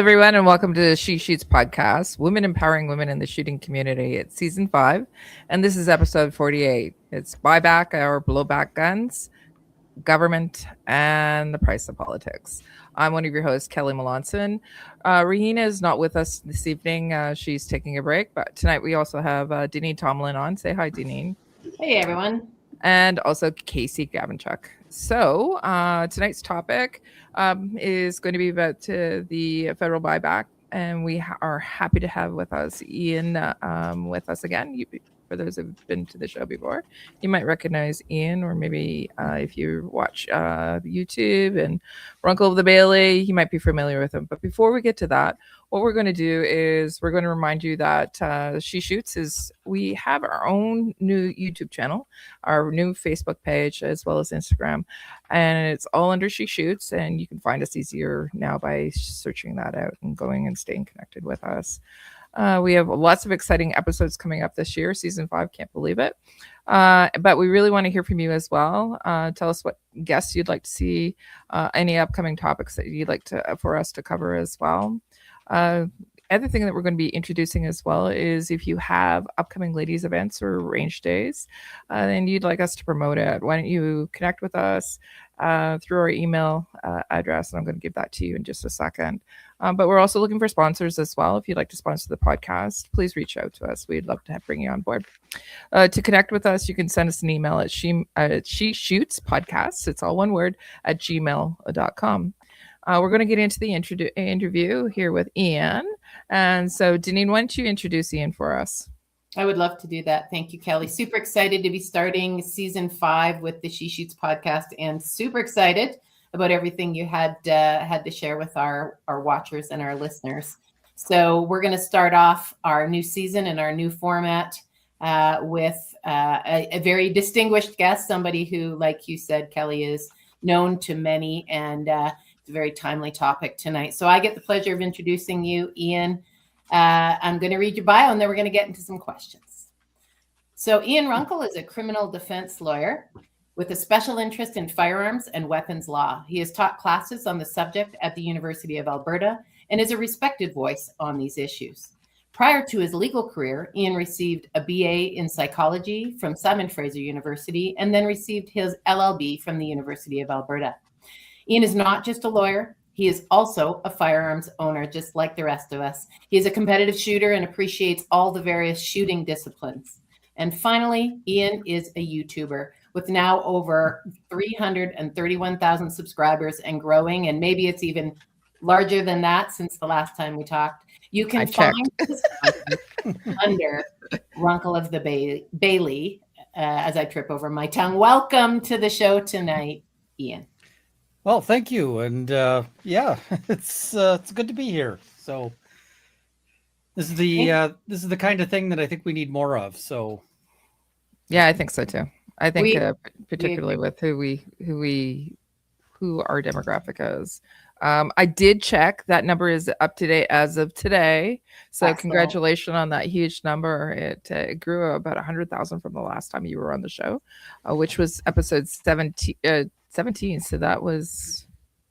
everyone, and welcome to the She Shoots podcast, Women Empowering Women in the Shooting Community. It's season 5, and this is episode 48. It's Buyback or Blowback Guns, Government, and the Price of Politics. I'm one of your hosts, Kelly Melanson. Rahina is not with us this evening. She's taking a break, but tonight we also have Deneen Tomlin on. Say hi, Deneen. Hey, everyone. And also Casey Gavinchuk. So tonight's topic is going to be about the federal buyback, and we are happy to have with us Ian with us again. For those who've been to the show before, you might recognize Ian, or maybe if you watch YouTube and Runkle of the Bailey, you might be familiar with him. But before we get to that, what we're going to do is we're going to remind you that She Shoots we have our own new YouTube channel, our new Facebook page, as well as Instagram, and it's all under She Shoots, and you can find us easier now by searching that out and going and staying connected with us. We have lots of exciting episodes coming up this year, season 5, can't believe it. But we really want to hear from you as well. Tell us what guests you'd like to see, any upcoming topics that you'd like for us to cover as well. Other thing that we're going to be introducing as well is if you have upcoming ladies events or range days and you'd like us to promote it, why don't you connect with us through our email address, and I'm going to give that to you in just a second. But we're also looking for sponsors as well. If you'd like to sponsor the podcast, please reach out to us. We'd love to bring you on board. To connect with us, you can send us an email at she shoots podcasts. It's all one word at gmail.com. We're going to get into the interview here with Ian. And so, Deneen, why don't you introduce Ian for us? I would love to do that. Thank you, Kelly. Super excited to be starting season 5 with the She Shoots podcast, and super excited about everything you had to share with our watchers and our listeners. So we're going to start off our new season and our new format with a very distinguished guest, somebody who, like you said, Kelly, is known to many, and it's a very timely topic tonight. So I get the pleasure of introducing you, Ian. I'm going to read your bio, and then we're going to get into some questions. So Ian Runkle is a criminal defense lawyer with a special interest in firearms and weapons law. He has taught classes on the subject at the University of Alberta and is a respected voice on these issues. Prior to his legal career, Ian received a BA in psychology from Simon Fraser University and then received his LLB from the University of Alberta. Ian is not just a lawyer. He is also a firearms owner, just like the rest of us. He is a competitive shooter and appreciates all the various shooting disciplines. And finally, Ian is a YouTuber with now over 331,000 subscribers and growing, and maybe it's even larger than that since the last time we talked. You can find his content under Runkle of the Bailey, as I trip over my tongue. Welcome to the show tonight, Ian. Well, thank you, and yeah, it's good to be here. So this is the kind of thing that I think we need more of. So yeah, I think so too. I think particularly with who our demographic is. I did check that number is up to date as of today. So excellent. Congratulations on that huge number. It grew about 100,000 from the last time you were on the show, which was episode 17. So that was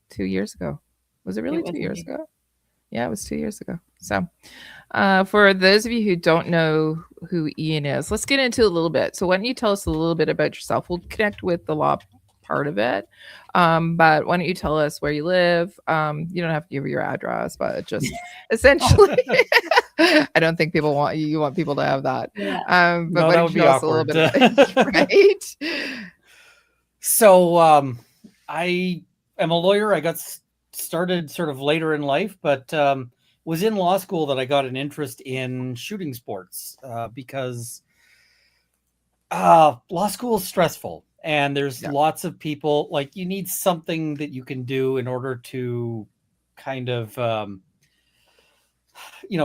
2 years ago. Was it really 2 years ago? Yeah, it was 2 years ago. So for those of you who don't know who Ian is, let's get into a little bit. So why don't you tell us a little bit about yourself? We'll connect with the law part of it. But why don't you tell us where you live? You don't have to give your address, but just essentially, I don't think you want people to have that. Yeah. But no, why that don't would you be tell us awkward. A little bit, right? So I am a lawyer. I got started sort of later in life, but was in law school that I got an interest in shooting sports because law school is stressful, and there's lots of people. Like, you need something that you can do in order to kind of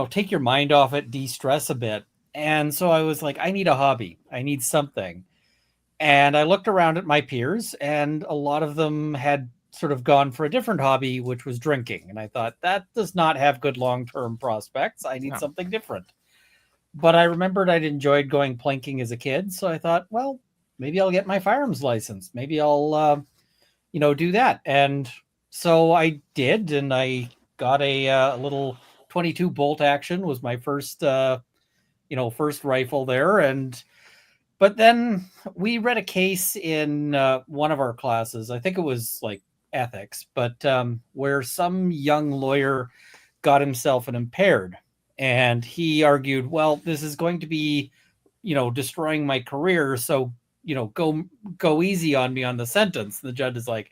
take your mind off it, de-stress a bit. And so I was like, I need a hobby. I need something. And I looked around at my peers, and a lot of them had sort of gone for a different hobby, which was drinking. And I thought, that does not have good long-term prospects. I need something different. But I remembered I'd enjoyed going planking as a kid. So I thought, well, maybe I'll get my firearms license. Maybe I'll, do that. And so I did. And I got a little 22 bolt action was my first, first rifle there. But then we read a case in one of our classes. I think it was like ethics, but where some young lawyer got himself an impaired, and he argued, well, this is going to be, destroying my career. So, go easy on me on the sentence. The judge is like,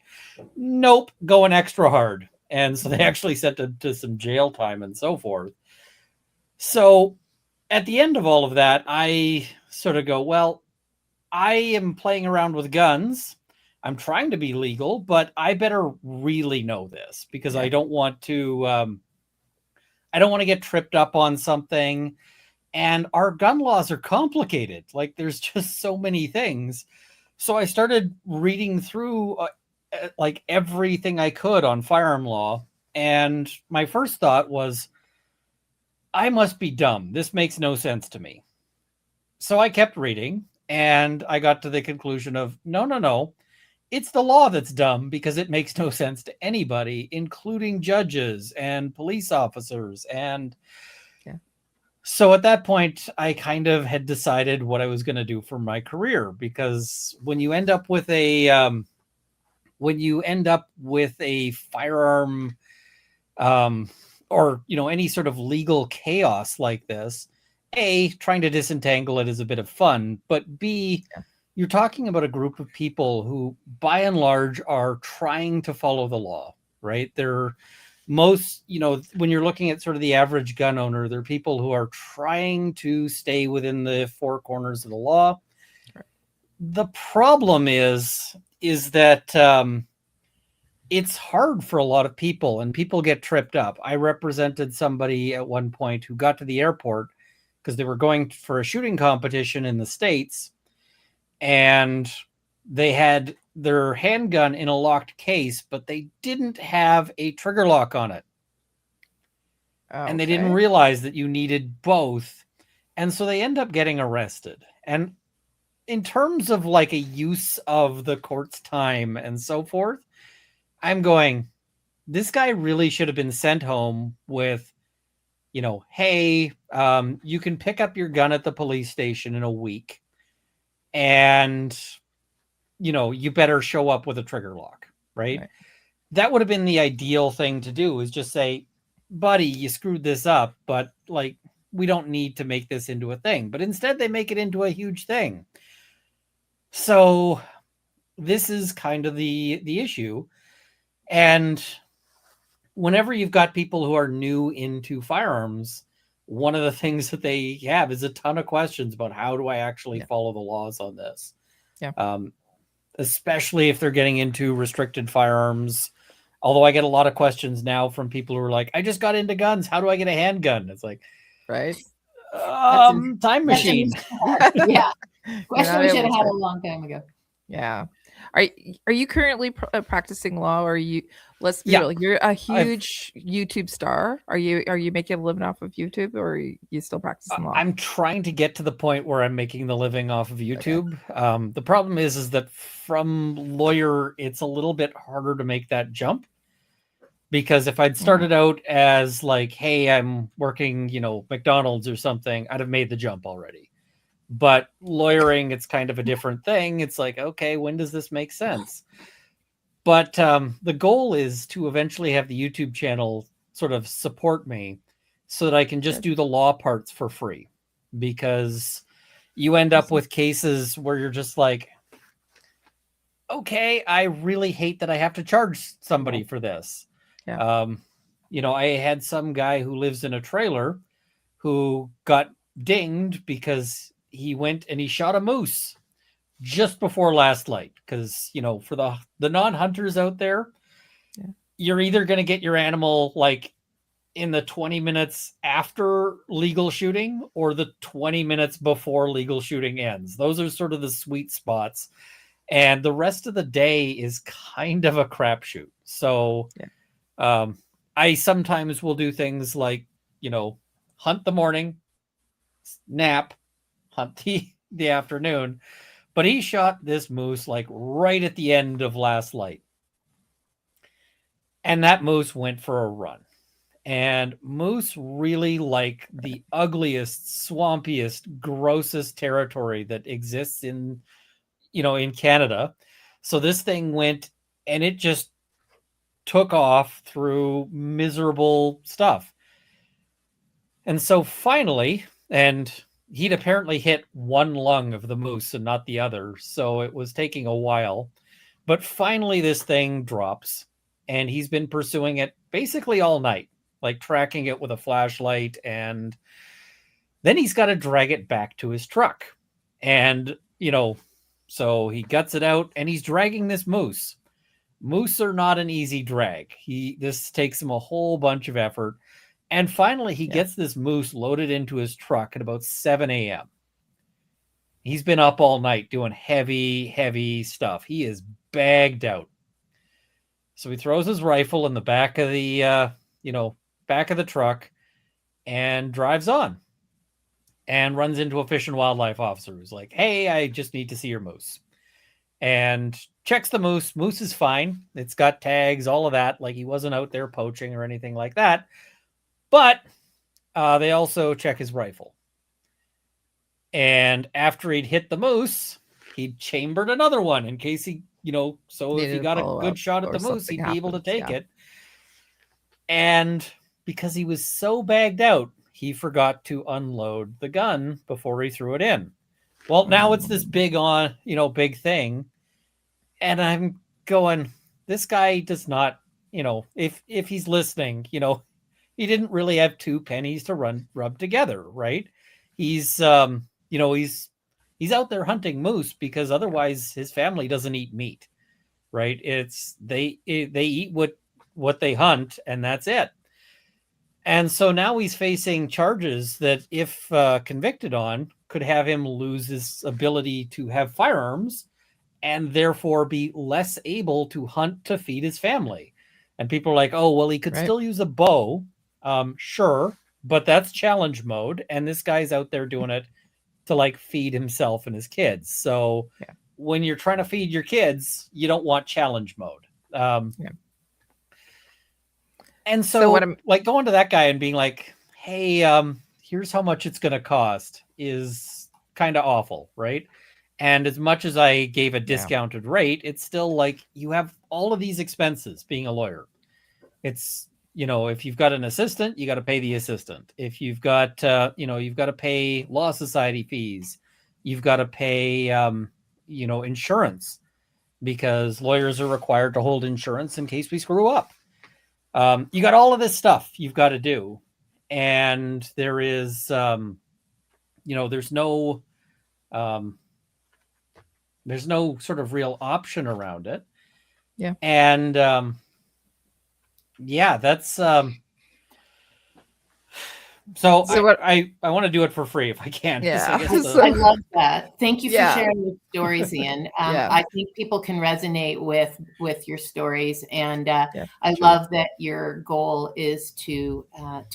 nope, going extra hard. And so they actually sent him to some jail time and so forth. So at the end of all of that, I sort of go, well, I am playing around with guns. I'm trying to be legal, but I better really know this because I don't want to get tripped up on something. And our gun laws are complicated. Like there's just so many things. So I started reading through like everything I could on firearm law. And my first thought was, I must be dumb. This makes no sense to me. So I kept reading and I got to the conclusion of, no. It's the law that's dumb because it makes no sense to anybody, including judges and police officers. And so at that point, I kind of had decided what I was going to do for my career, because when you end up with a firearm, or any sort of legal chaos like this, A, trying to disentangle it is a bit of fun, but B, you're talking about a group of people who, by and large, are trying to follow the law, right? They're most, when you're looking at sort of the average gun owner, they're people who are trying to stay within the four corners of the law. Right. The problem is that it's hard for a lot of people, and people get tripped up. I represented somebody at one point who got to the airport because they were going for a shooting competition in the States, and they had their handgun in a locked case, but they didn't have a trigger lock on it. And they didn't realize that you needed both. And so they end up getting arrested. And in terms of like a use of the court's time and so forth, I'm going, this guy really should have been sent home with, hey, you can pick up your gun at the police station in a week. And you better show up with a trigger lock, right? That would have been the ideal thing to do, is just say, buddy, you screwed this up, but like, we don't need to make this into a thing. But instead they make it into a huge thing. So this is kind of the issue. And whenever you've got people who are new into firearms, one of the things that they have is a ton of questions about, how do I actually follow the laws on this? Especially if they're getting into restricted firearms. Although I get a lot of questions now from people who are like, I just got into guns. How do I get a handgun? It's like, right. Time machine. Yeah. Question we should have had a long time ago. Yeah. Are you currently practicing law, or are you? Let's be real. You're a huge YouTube star. Are you making a living off of YouTube, or are you still practicing law? I'm trying to get to the point where I'm making the living off of YouTube. Okay. The problem is that from lawyer, it's a little bit harder to make that jump, because if I'd started out as like, hey, I'm working, McDonald's or something, I'd have made the jump already. But lawyering, it's kind of a different thing. It's like, okay, when does this make sense? But the goal is to eventually have the YouTube channel sort of support me so that I can just do the law parts for free. Because you end up with cases where you're just like, okay, I really hate that I have to charge somebody for this. Yeah. I had some guy who lives in a trailer who got dinged because he went and he shot a moose just before last light. Because, for the non-hunters out there, you're either going to get your animal like in the 20 minutes after legal shooting or the 20 minutes before legal shooting ends. Those are sort of the sweet spots. And the rest of the day is kind of a crapshoot. So I sometimes will do things like, hunt the morning, nap, hunt the afternoon. But he shot this moose like right at the end of last light. And that moose went for a run. And moose really like the ugliest, swampiest, grossest territory that exists in, in Canada. So this thing went and it just took off through miserable stuff. And so finally, and he'd apparently hit one lung of the moose and not the other. So it was taking a while. But finally, this thing drops, and he's been pursuing it basically all night, like tracking it with a flashlight. And then he's got to drag it back to his truck. And, so he guts it out and he's dragging this moose. Moose are not an easy drag. This takes him a whole bunch of effort. And finally, he gets this moose loaded into his truck at about 7 a.m. He's been up all night doing heavy, heavy stuff. He is bagged out. So he throws his rifle in the back of the, back of the truck and drives on and runs into a fish and wildlife officer who's like, hey, I just need to see your moose. And checks the moose. Moose is fine. It's got tags, all of that. Like he wasn't out there poaching or anything like that. But they also check his rifle. And after he'd hit the moose, he'd chambered another one in case he, so if he got a good shot at the moose, he'd be able to take it. And because he was so bagged out, he forgot to unload the gun before he threw it in. Well, now it's this big thing. And I'm going, this guy does not, if he's listening, he didn't really have two pennies to rub together, right? He's, he's out there hunting moose because otherwise his family doesn't eat meat, right? They eat what they hunt, and that's it. And so now he's facing charges that, if convicted on, could have him lose his ability to have firearms and therefore be less able to hunt to feed his family. And people are like, oh, well, he could still use a bow. Sure, but that's challenge mode. And this guy's out there doing it to feed himself and his kids. So when you're trying to feed your kids, you don't want challenge mode. And so what I'm going to that guy and being like, hey, here's how much it's going to cost is kind of awful, right? And as much as I gave a discounted rate, it's still you have all of these expenses being a lawyer. It's, if you've got an assistant, you got to pay the assistant. If you've got, you've got to pay law society fees. You've got to pay, insurance, because lawyers are required to hold insurance in case we screw up. You got all of this stuff you've got to do. And there is, there's no sort of real option around it. Yeah. And, that's, so I want to do it for free if I can. Yeah. I love that. Thank you for sharing your stories, Ian. I think people can resonate with your stories. And I love that your goal is to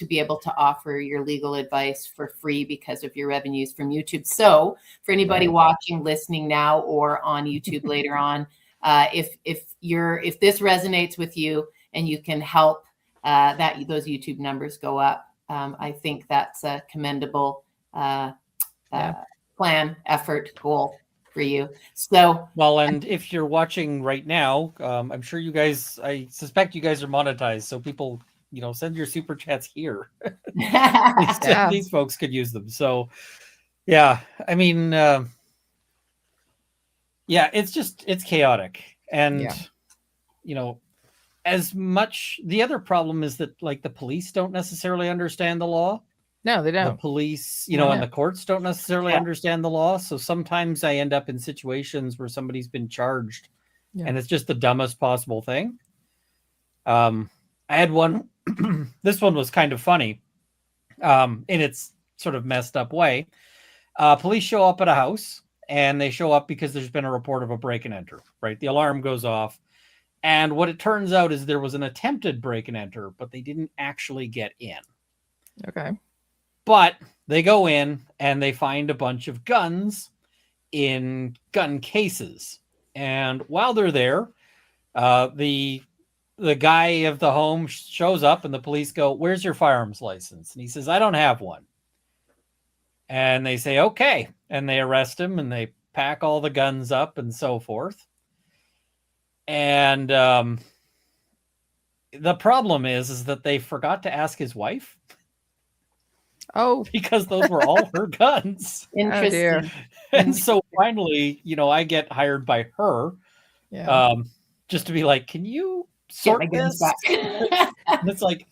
be able to offer your legal advice for free because of your revenues from YouTube. So for anybody watching, listening now, or on YouTube later on, if this resonates with you and you can help those YouTube numbers go up, I think that's a commendable plan, effort, goal for you. So well, and if you're watching right now, I'm sure I suspect you guys are monetized, so people, send your super chats here. These folks could use them. So I mean, it's chaotic. And as much, the other problem is that the police don't necessarily understand the law. No, they don't. The police, and the courts don't necessarily understand the law. So sometimes I end up in situations where somebody's been charged and it's just the dumbest possible thing. I had one, this one was kind of funny in its sort of messed up way. Police show up at a house, and they show up because there's been a report of a break and enter, right? The alarm goes off. And what it turns out is there was an attempted break and enter, but they didn't actually get in. Okay. But they go in and they find a bunch of guns in gun cases. And while they're there, the the guy of the home shows up and the police go, "Where's your firearms license?" And he says, "I don't have one." And they say, "Okay." And they arrest him and they pack all the guns up and so forth. And the problem is that they forgot to ask his wife. Oh, because those were all her guns. Interesting. dear. And so finally, I get hired by her, Yeah. just to be like, "Can you Get sort my guns this?" back. And it's like,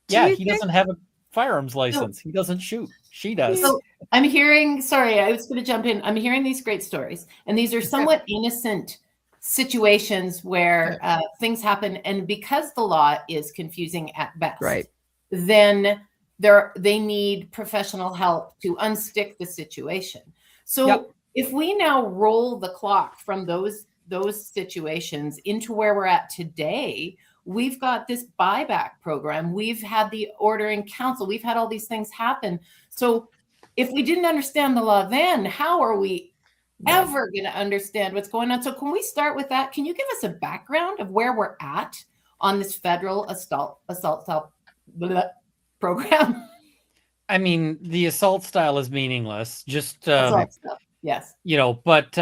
Do yeah, you he think- doesn't have a firearms license. He doesn't shoot. She does. So I'm hearing, sorry, I was going to jump in. I'm hearing these great stories, and these are somewhat innocent situations where things happen. And because the law is confusing at best, Right. then they need professional help to unstick the situation. So if we now roll the clock from those situations into where we're at today, we've got this buyback program. We've had the order in council. We've had all these things happen. So if we didn't understand the law then, how are we ever going to understand what's going on? So can we start with that? Can you give us a background of where we're at on this federal assault program? I mean, the assault style is meaningless. Just Assault stuff. Yes. But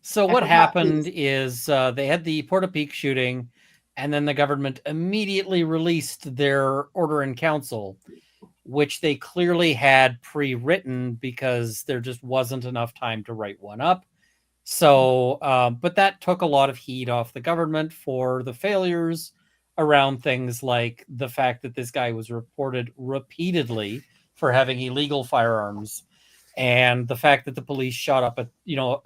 so what forgot happened these. is they had the Porta Peak shooting, and then the government immediately released their order in council, which they clearly had pre-written because there just wasn't enough time to write one up. So, but that took a lot of heat off the government for the failures around things like the fact that this guy was reported repeatedly for having illegal firearms, and the fact that the police shot up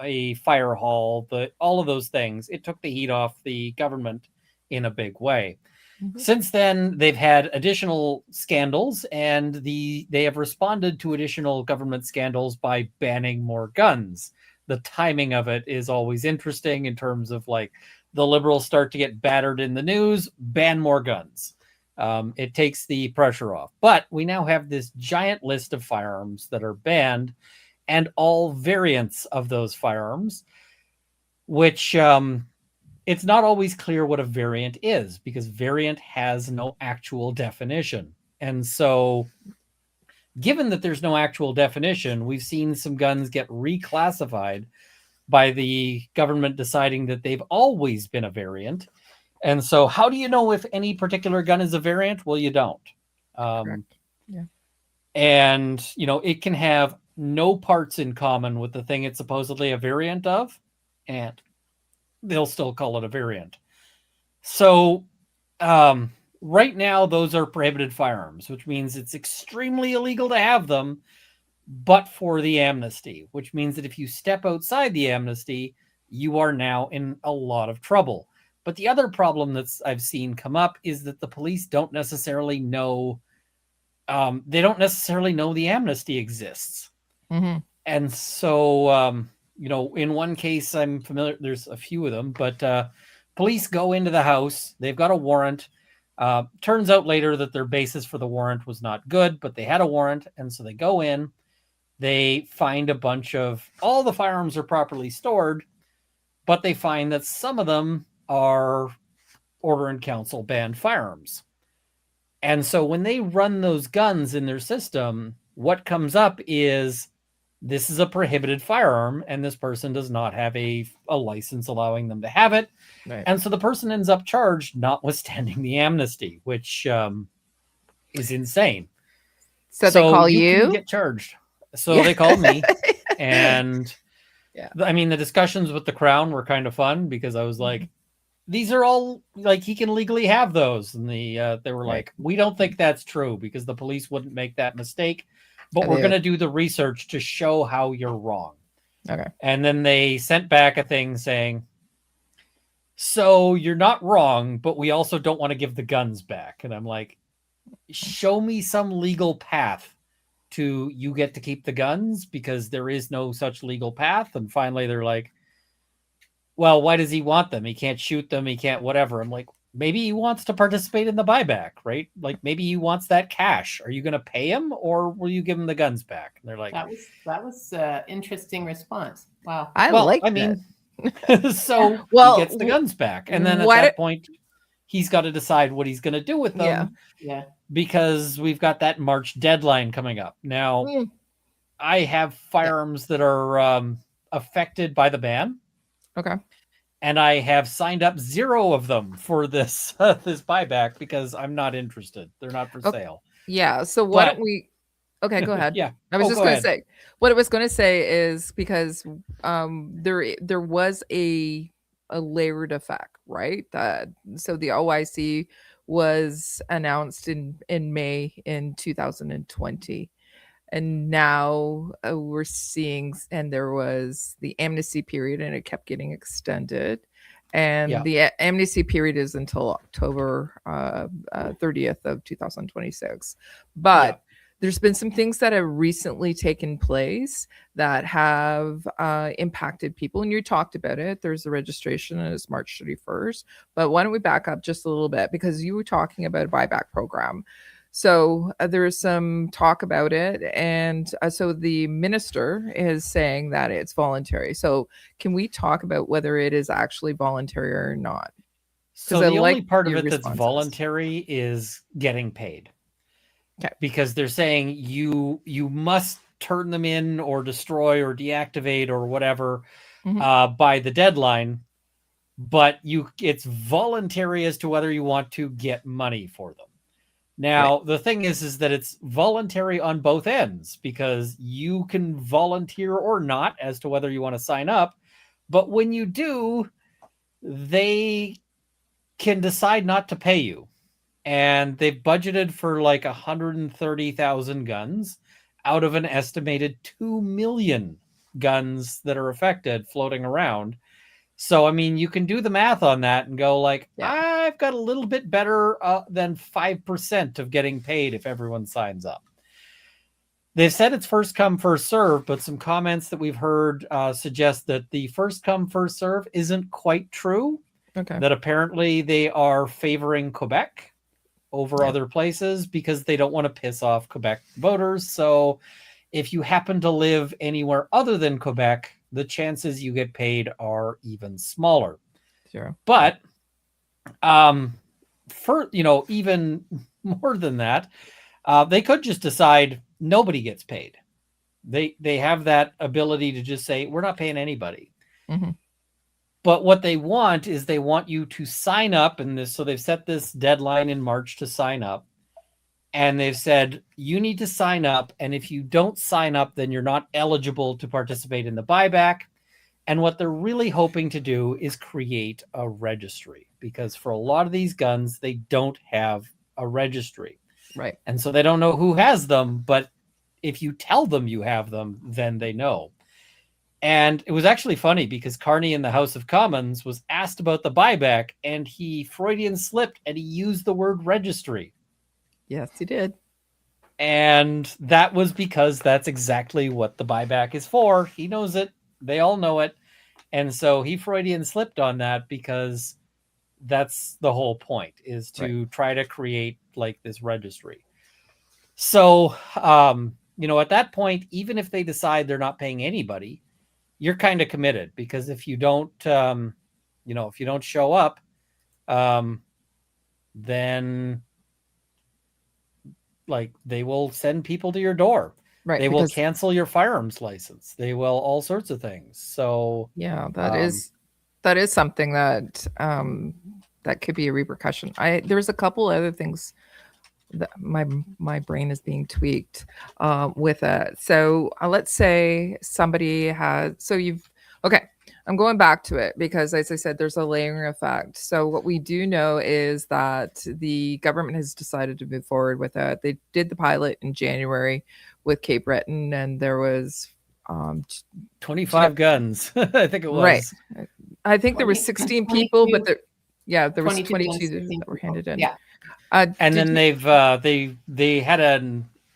a fire hall, all of those things. It took the heat off the government in a big way. Mm-hmm. Since then, they've had additional scandals, and they have responded to additional government scandals by banning more guns. The timing of it is always interesting in terms of like the Liberals start to get battered in the news, ban more guns. It takes the pressure off. But we now have this giant list of firearms that are banned, and all variants of those firearms, which it's not always clear what a variant is, because variant has no actual definition. And so given that there's no actual definition, we've seen some guns get reclassified by the government deciding that they've always been a variant. And so how do you know if any particular gun is a variant? Well, you don't. Yeah. And, it can have no parts in common with the thing it's supposedly a variant of, and they'll still call it a variant. So right now, those are prohibited firearms, which means it's extremely illegal to have them, but for the amnesty, which means that if you step outside the amnesty, you are now in a lot of trouble. But the other problem I've seen come up is that the police don't necessarily know. They don't necessarily know the amnesty exists. Mm-hmm. And so, in one case, I'm familiar, there's a few of them, but police go into the house. They've got a warrant. Turns out later that their basis for the warrant was not good, but they had a warrant. And so they go in. They find a bunch of, all the firearms are properly stored, but they find that some of them are order in council banned firearms. And so when they run those guns in their system, what comes up is this is a prohibited firearm, and this person does not have a license allowing them to have it. Right. And so the person ends up charged, notwithstanding the amnesty, which is insane. So they call you you? can get charged. So they called me, and I mean, the discussions with the Crown were kind of fun because I was like, these are all like, he can legally have those. And they were like, we don't think that's true because the police wouldn't make that mistake, but we're going to do the research to show how you're wrong. Okay. And then they sent back a thing saying, so you're not wrong, but we also don't want to give the guns back. And I'm like, show me some legal path to you get to keep the guns, because there is no such legal path. And finally they're like, well, why does he want them? He can't shoot them. He can't whatever. I'm like, maybe he wants to participate in the buyback, right? Like maybe he wants that cash. Are you going to pay him, or will you give him the guns back? And they're like, that was interesting response. Wow. I mean, so well, he gets the guns back. And then at that point, he's got to decide what he's going to do with them. Yeah. Because we've got that March deadline coming up. Now, I have firearms that are affected by the ban. Okay. And I have signed up 0 of them for this this buyback because I'm not interested. They're not for sale. Yeah. So why don't we? Okay, go ahead. Yeah. I was just going to say what I was going to say is because there was a layered effect, right? That so the OIC was announced in May in 2020. And now we're seeing, and there was the amnesty period, and it kept getting extended. And the amnesty period is until October 30th of 2026. But there's been some things that have recently taken place that have impacted people. And you talked about it. There's the registration, and it's March 31st. But why don't we back up just a little bit? Because you were talking about a buyback program. So there's some talk about it. And so the minister is saying that it's voluntary. So can we talk about whether it is actually voluntary or not? So the only part of it that's voluntary is getting paid. Okay. Because they're saying you must turn them in or destroy or deactivate or whatever by the deadline. But it's voluntary as to whether you want to get money for them. Now, the thing is that it's voluntary on both ends because you can volunteer or not as to whether you want to sign up. But when you do, they can decide not to pay you. And they've budgeted for like 130,000 guns out of an estimated 2 million guns that are affected floating around. So, I mean, you can do the math on that and go like, I've got a little bit better than 5% of getting paid if everyone signs up. They've said it's first come, first serve, but some comments that we've heard suggest that the first come, first serve isn't quite true. Okay. That apparently they are favoring Quebec over other places because they don't want to piss off Quebec voters. So if you happen to live anywhere other than Quebec, the chances you get paid are even smaller. Sure. But for even more than that, they could just decide nobody gets paid. They have that ability to just say, we're not paying anybody. But what they want is they want you to sign up in this. So they've set this deadline in March to sign up. And they've said, you need to sign up. And if you don't sign up, then you're not eligible to participate in the buyback. And what they're really hoping to do is create a registry. Because for a lot of these guns, they don't have a registry. Right. And so they don't know who has them. But if you tell them you have them, then they know. And it was actually funny because Carney in the House of Commons was asked about the buyback. And he Freudian slipped and he used the word registry. Yes, he did. And that was because that's exactly what the buyback is for. He knows it. They all know it. And so he Freudian slipped on that because that's the whole point, is to try to create like this registry. So, at that point, even if they decide they're not paying anybody, you're kind of committed because if you don't, if you don't show up, then like they will send people to your door. Right. They will cancel your firearms license. They will all sorts of things. So yeah, that is something that that could be a repercussion. There's a couple other things that my brain is being tweaked with it. So let's say somebody has. I'm going back to it because, as I said, there's a layering effect. So what we do know is that the government has decided to move forward with it. They did the pilot in January with Cape Breton, and there was 25 guns. I think it was. Right. I think there was 16 people, but there was 22 that were handed in. Yeah. And then they had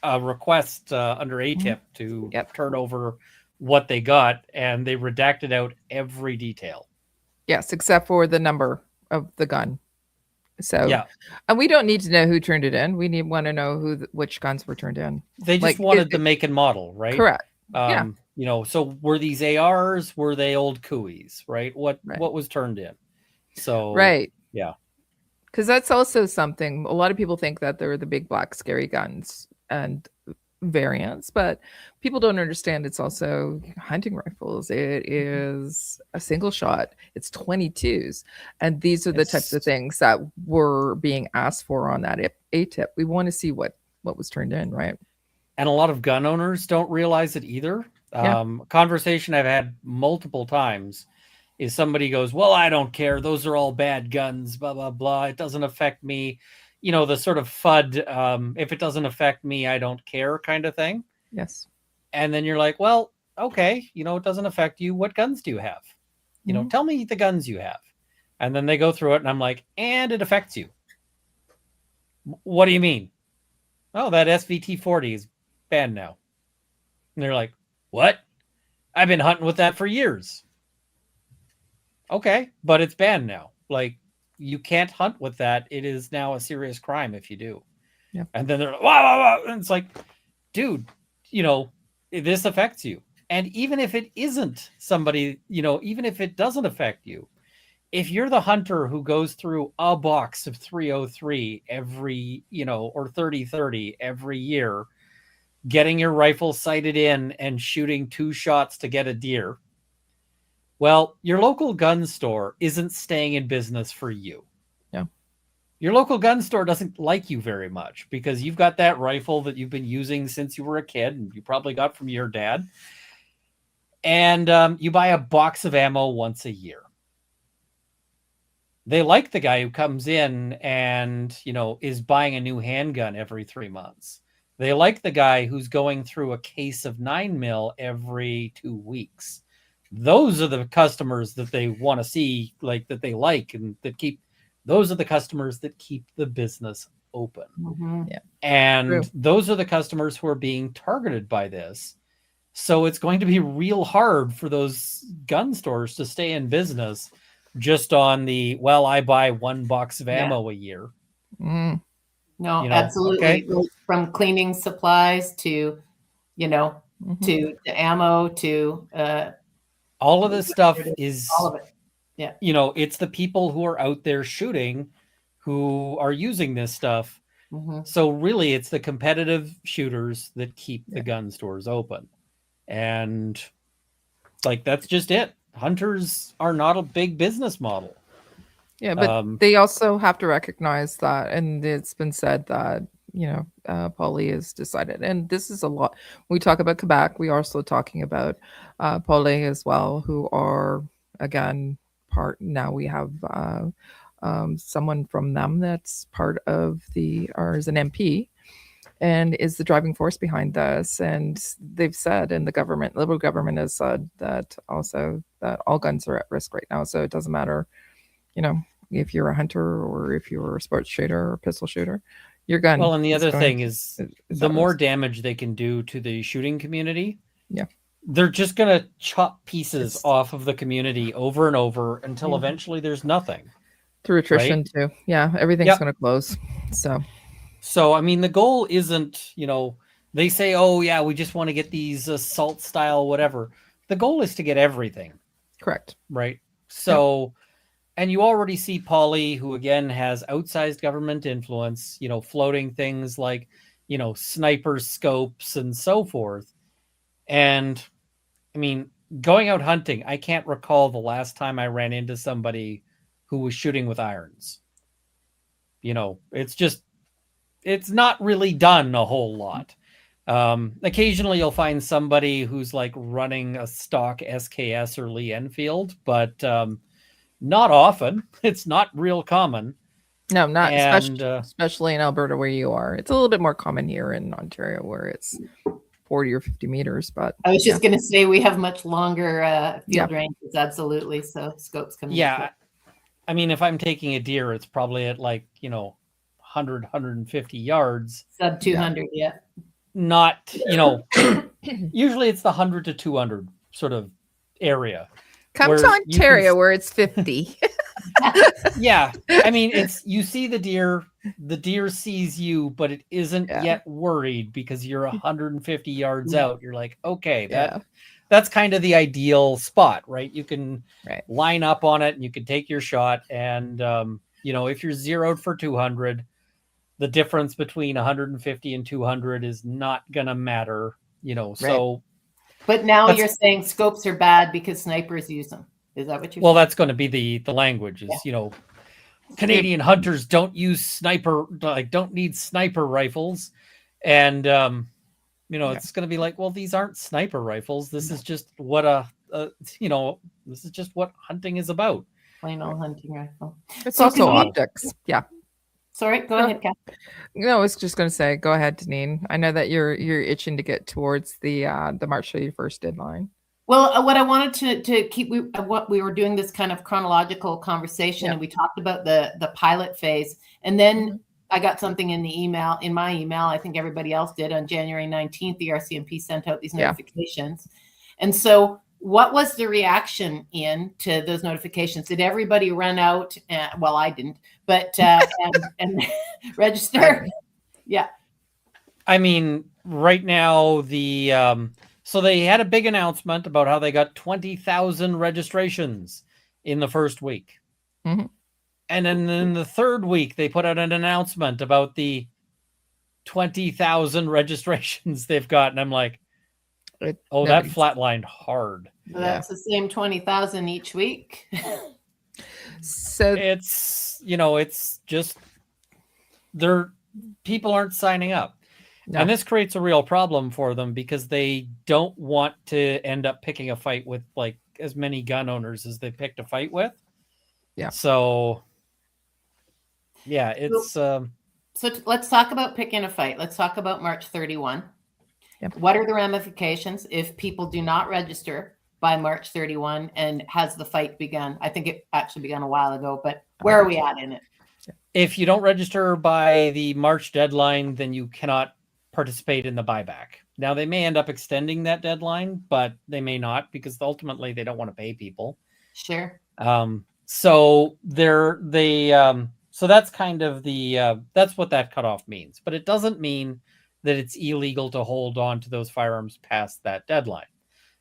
a request under ATIP to turn over what they got, and they redacted out every detail. Yes, except for the number of the gun. So, and we don't need to know who turned it in. We want to know which guns were turned in. They just wanted the make and model, right? Correct. So were these ARs? Were they old Coues, right? What was turned in? So, right. Yeah. Because that's also something, a lot of people think that they're the big black scary guns and variants, but people don't understand it's also hunting rifles. It is a single shot. It's 22s. And these are the types of things that were being asked for on that ATIP. We want to see what was turned in, right? And a lot of gun owners don't realize it either. Yeah. Conversation I've had multiple times is somebody goes, well, I don't care. Those are all bad guns, blah, blah, blah. It doesn't affect me. You know, the sort of FUD, if it doesn't affect me, I don't care kind of thing. Yes. And then you're like, well, okay, you know, it doesn't affect you. What guns do you have? You know, tell me the guns you have. And then they go through it and I'm like, and it affects you. What do you mean? Oh, that SVT 40 is banned now. And they're like, what? I've been hunting with that for years. Okay, but it's banned now. Like, you can't hunt with that. It is now a serious crime if you do. Yep. And then they're like, wow, wow, wow. And it's like, dude, you know, this affects you. And even if it isn't somebody, you know, even if it doesn't affect you, if you're the hunter who goes through a box of 303 every, you know, or 30-30 every year, getting your rifle sighted in and shooting 2 shots to get a deer, well, your local gun store isn't staying in business for you. Yeah. Your local gun store doesn't like you very much because you've got that rifle that you've been using since you were a kid and you probably got from your dad. And you buy a box of ammo once a year. They like the guy who comes in and, you know, is buying a new handgun every 3 months. They like the guy who's going through a case of 9mm every 2 weeks. Those are the customers that they want to see, like that they like and that keep. Those are the customers that keep the business open. Yeah. And True. those are the customers who are being targeted by this. So it's going to be real hard for those gun stores to stay in business just on the, well, I buy 1 box of ammo a year. Mm. No, You know, absolutely. okay. Like, from cleaning supplies to, you know, to the ammo to all of this stuff is all of it. Yeah. You know, it's the people who are out there shooting who are using this stuff. So really it's the competitive shooters that keep the gun stores open. And like, that's just it. Hunters are not a big business model. Yeah, but they also have to recognize that, and it's been said that, you know, Poly is decided, and this is a lot. When we talk about Quebec, we are also talking about Poly as well, who are, again, part. Now we have someone from them that's part of or is an MP, and is the driving force behind this. And they've said, and the government, Liberal government has said that also that all guns are at risk right now. So it doesn't matter, you know, if you're a hunter or if you're a sports shooter or pistol shooter, your gun. Well, and the other thing is the more damage they can do to the shooting community, they're just going to chop pieces off of the community over and over until eventually there's nothing. Through attrition too. Yeah, everything's going to close. So, I mean, the goal isn't, you know, they say, oh, yeah, we just want to get these assault style, whatever. The goal is to get everything. Correct. Right. So, and you already see Polly, who again has outsized government influence, you know, floating things like, you know, sniper scopes and so forth. And I mean, going out hunting, I can't recall the last time I ran into somebody who was shooting with irons. You know, it's not really done a whole lot. Occasionally you'll find somebody who's like running a stock SKS or Lee Enfield, but not often. It's not real common. No, not especially in Alberta where you are. It's a little bit more common here in Ontario where it's 40 or 50 meters. But I was just going to say we have much longer field ranges. Absolutely. So scopes come in. Yeah. I mean, if I'm taking a deer, it's probably at like, you know, 100, 150 yards. Sub 200, Not, you know, usually it's the 100 to 200 sort of area. Come to Ontario where it's 50. Yeah. I mean, you see the deer sees you, but it isn't yet worried because you're 150 yards out. You're like, okay, that's kind of the ideal spot, right? You can line up on it and you can take your shot. And if you're zeroed for 200, the difference between 150 and 200 is not going to matter, so. But now you're saying scopes are bad because snipers use them. Is that what you're saying? Well, that's going to be the language is, Canadian hunters don't need sniper rifles. And, it's going to be like, well, these aren't sniper rifles. This is just what this is just what hunting is about. Plain old hunting rifle. It's also optics. Yeah. Sorry, go ahead, Kat. No, I was just going to say, go ahead, Deneen. I know that you're itching to get towards the March 31st deadline. Well, what I wanted to keep, what we were doing this kind of chronological conversation, and we talked about the pilot phase, and then I got something in my email. I think everybody else did on January 19th. The RCMP sent out these notifications, and so what was the reaction to those notifications? Did everybody run out? Well, I didn't, but and register. Yeah. I mean, right now so they had a big announcement about how they got 20,000 registrations in the first week. Mm-hmm. And then in the third week, they put out an announcement about the 20,000 registrations they've got. And I'm like, that flatlined hard. So that's the same 20,000 each week. So it's, it's just people aren't signing up. No. And this creates a real problem for them because they don't want to end up picking a fight with like as many gun owners as they picked a fight with. Yeah. So yeah, it's so let's talk about picking a fight. Let's talk about March 31. Yep. What are the ramifications if people do not register by March 31 and has the fight begun? I think it actually began a while ago, but where are we at in it? If you don't register by the March deadline, then you cannot participate in the buyback. Now they may end up extending that deadline, but they may not because ultimately they don't want to pay people. Sure. So so that's kind of that's what that cutoff means, but it doesn't mean that it's illegal to hold on to those firearms past that deadline.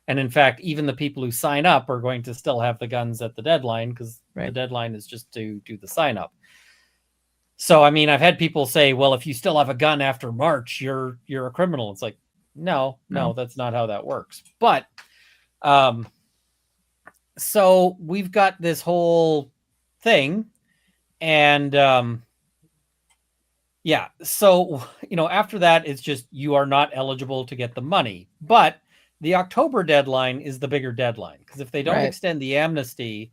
And in fact, even the people who sign up are going to still have the guns at the deadline because the deadline is just to do the sign up. So, I mean, I've had people say, well, if you still have a gun after March, you're a criminal. It's like, no, that's not how that works. But so we've got this whole thing and so, after that, it's just you are not eligible to get the money. But the October deadline is the bigger deadline because if they don't extend the amnesty,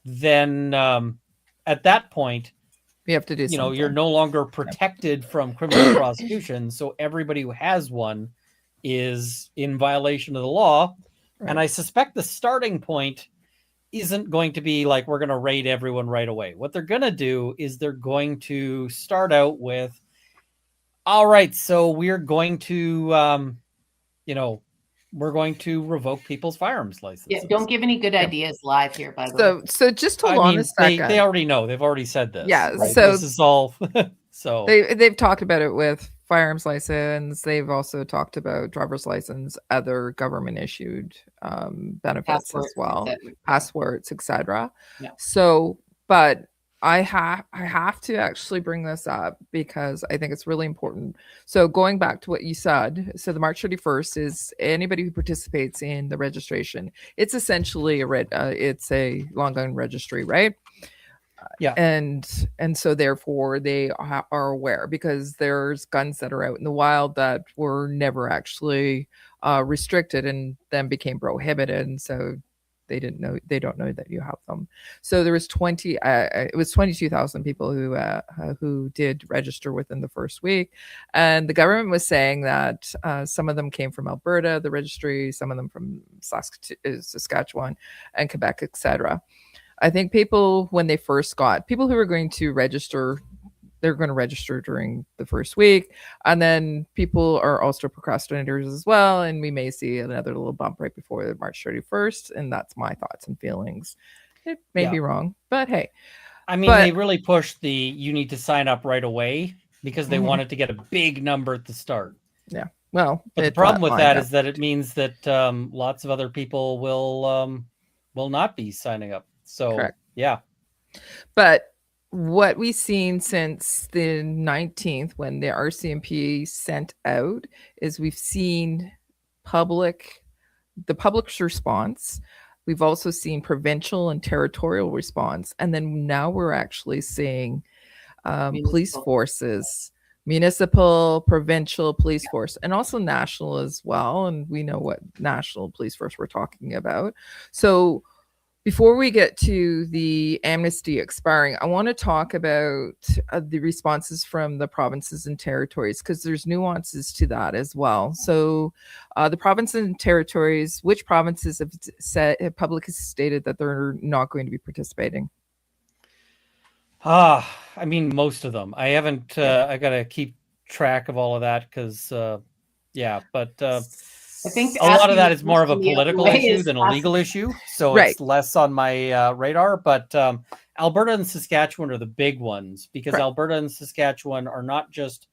then at that point, you have to do something. You're no longer protected from criminal prosecution. So everybody who has one is in violation of the law. Right. And I suspect the starting point isn't going to be like, we're going to raid everyone right away. What they're going to do is they're going to start out with, all right, so we're going to, we're going to revoke people's firearms licenses. Yeah, don't give any good ideas live here, by the way. So just hold on a second. They already know. They've already said this. Yeah, right? so this is all. So they've talked about it with firearms license. They've also talked about driver's license, other government issued benefits as well, passports, etc. Yeah. So, but I have to actually bring this up because I think it's really important. So going back to what you said, so the March 31st is anybody who participates in the registration. It's essentially it's a long gun registry, right? Yeah. And so therefore they are aware because there's guns that are out in the wild that were never actually restricted and then became prohibited. And so they don't know that you have them. So there was 22,000 people who did register within the first week. And the government was saying that some of them came from Alberta, the registry, some of them from Saskatchewan and Quebec, etc. I think people, when they first got people who were going to register, they're going to register during the first week. And then people are also procrastinators as well. And we may see another little bump right before the March 31st. And that's my thoughts and feelings. It may be wrong, but hey. I mean, they really pushed you need to sign up right away because they wanted to get a big number at the start. Yeah. Well, but the problem with that is that it means that lots of other people will not be signing up. So, correct. Yeah. But what we've seen since the 19th, when the RCMP sent out, is we've seen the public's response. We've also seen provincial and territorial response, and then now we're actually seeing police forces, municipal, provincial police force, and also national as well. And we know what national police force we're talking about. So before we get to the amnesty expiring, I want to talk about the responses from the provinces and territories, because there's nuances to that as well. So the provinces and territories, which provinces have publicly stated that they're not going to be participating? I mean, most of them. I haven't, I got to keep track of all of that because, but I think a lot of that is more of a political issue than a legal issue. So it's less on my radar. But Alberta and Saskatchewan are the big ones, because Alberta and Saskatchewan are not just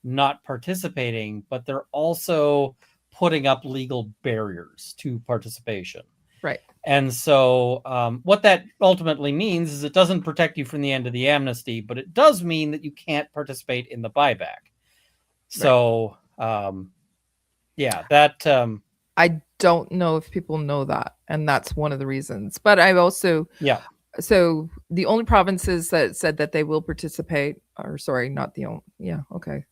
not participating, but they're also putting up legal barriers to participation. Right. And so what that ultimately means is it doesn't protect you from the end of the amnesty, but it does mean that you can't participate in the buyback. So, I don't know if people know that, and that's one of the reasons. But I've also, so the only provinces that said that they will participate, or sorry, not the only,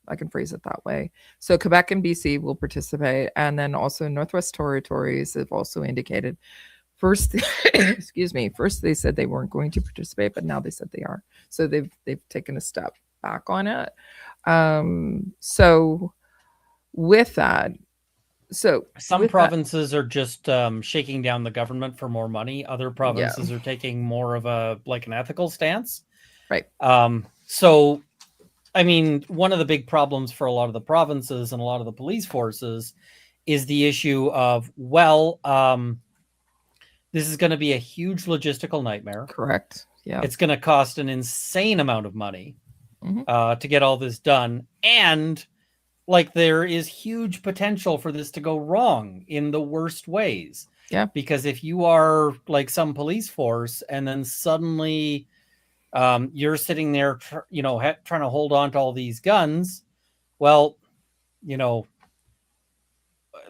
I can phrase it that way. So Quebec and BC will participate, and then also Northwest Territories have also indicated. First, first they said they weren't going to participate, but now they said they are. So they've taken a step back on it. So with that, some provinces are just shaking down the government for more money. Other provinces are taking more of an ethical stance. Right. So, I mean, one of the big problems for a lot of the provinces and a lot of the police forces is the issue of, this is going to be a huge logistical nightmare. Correct. Yeah. It's going to cost an insane amount of money to get all this done. And there is huge potential for this to go wrong in the worst ways. Yeah. Because if you are some police force and then suddenly you're sitting there, trying to hold on to all these guns,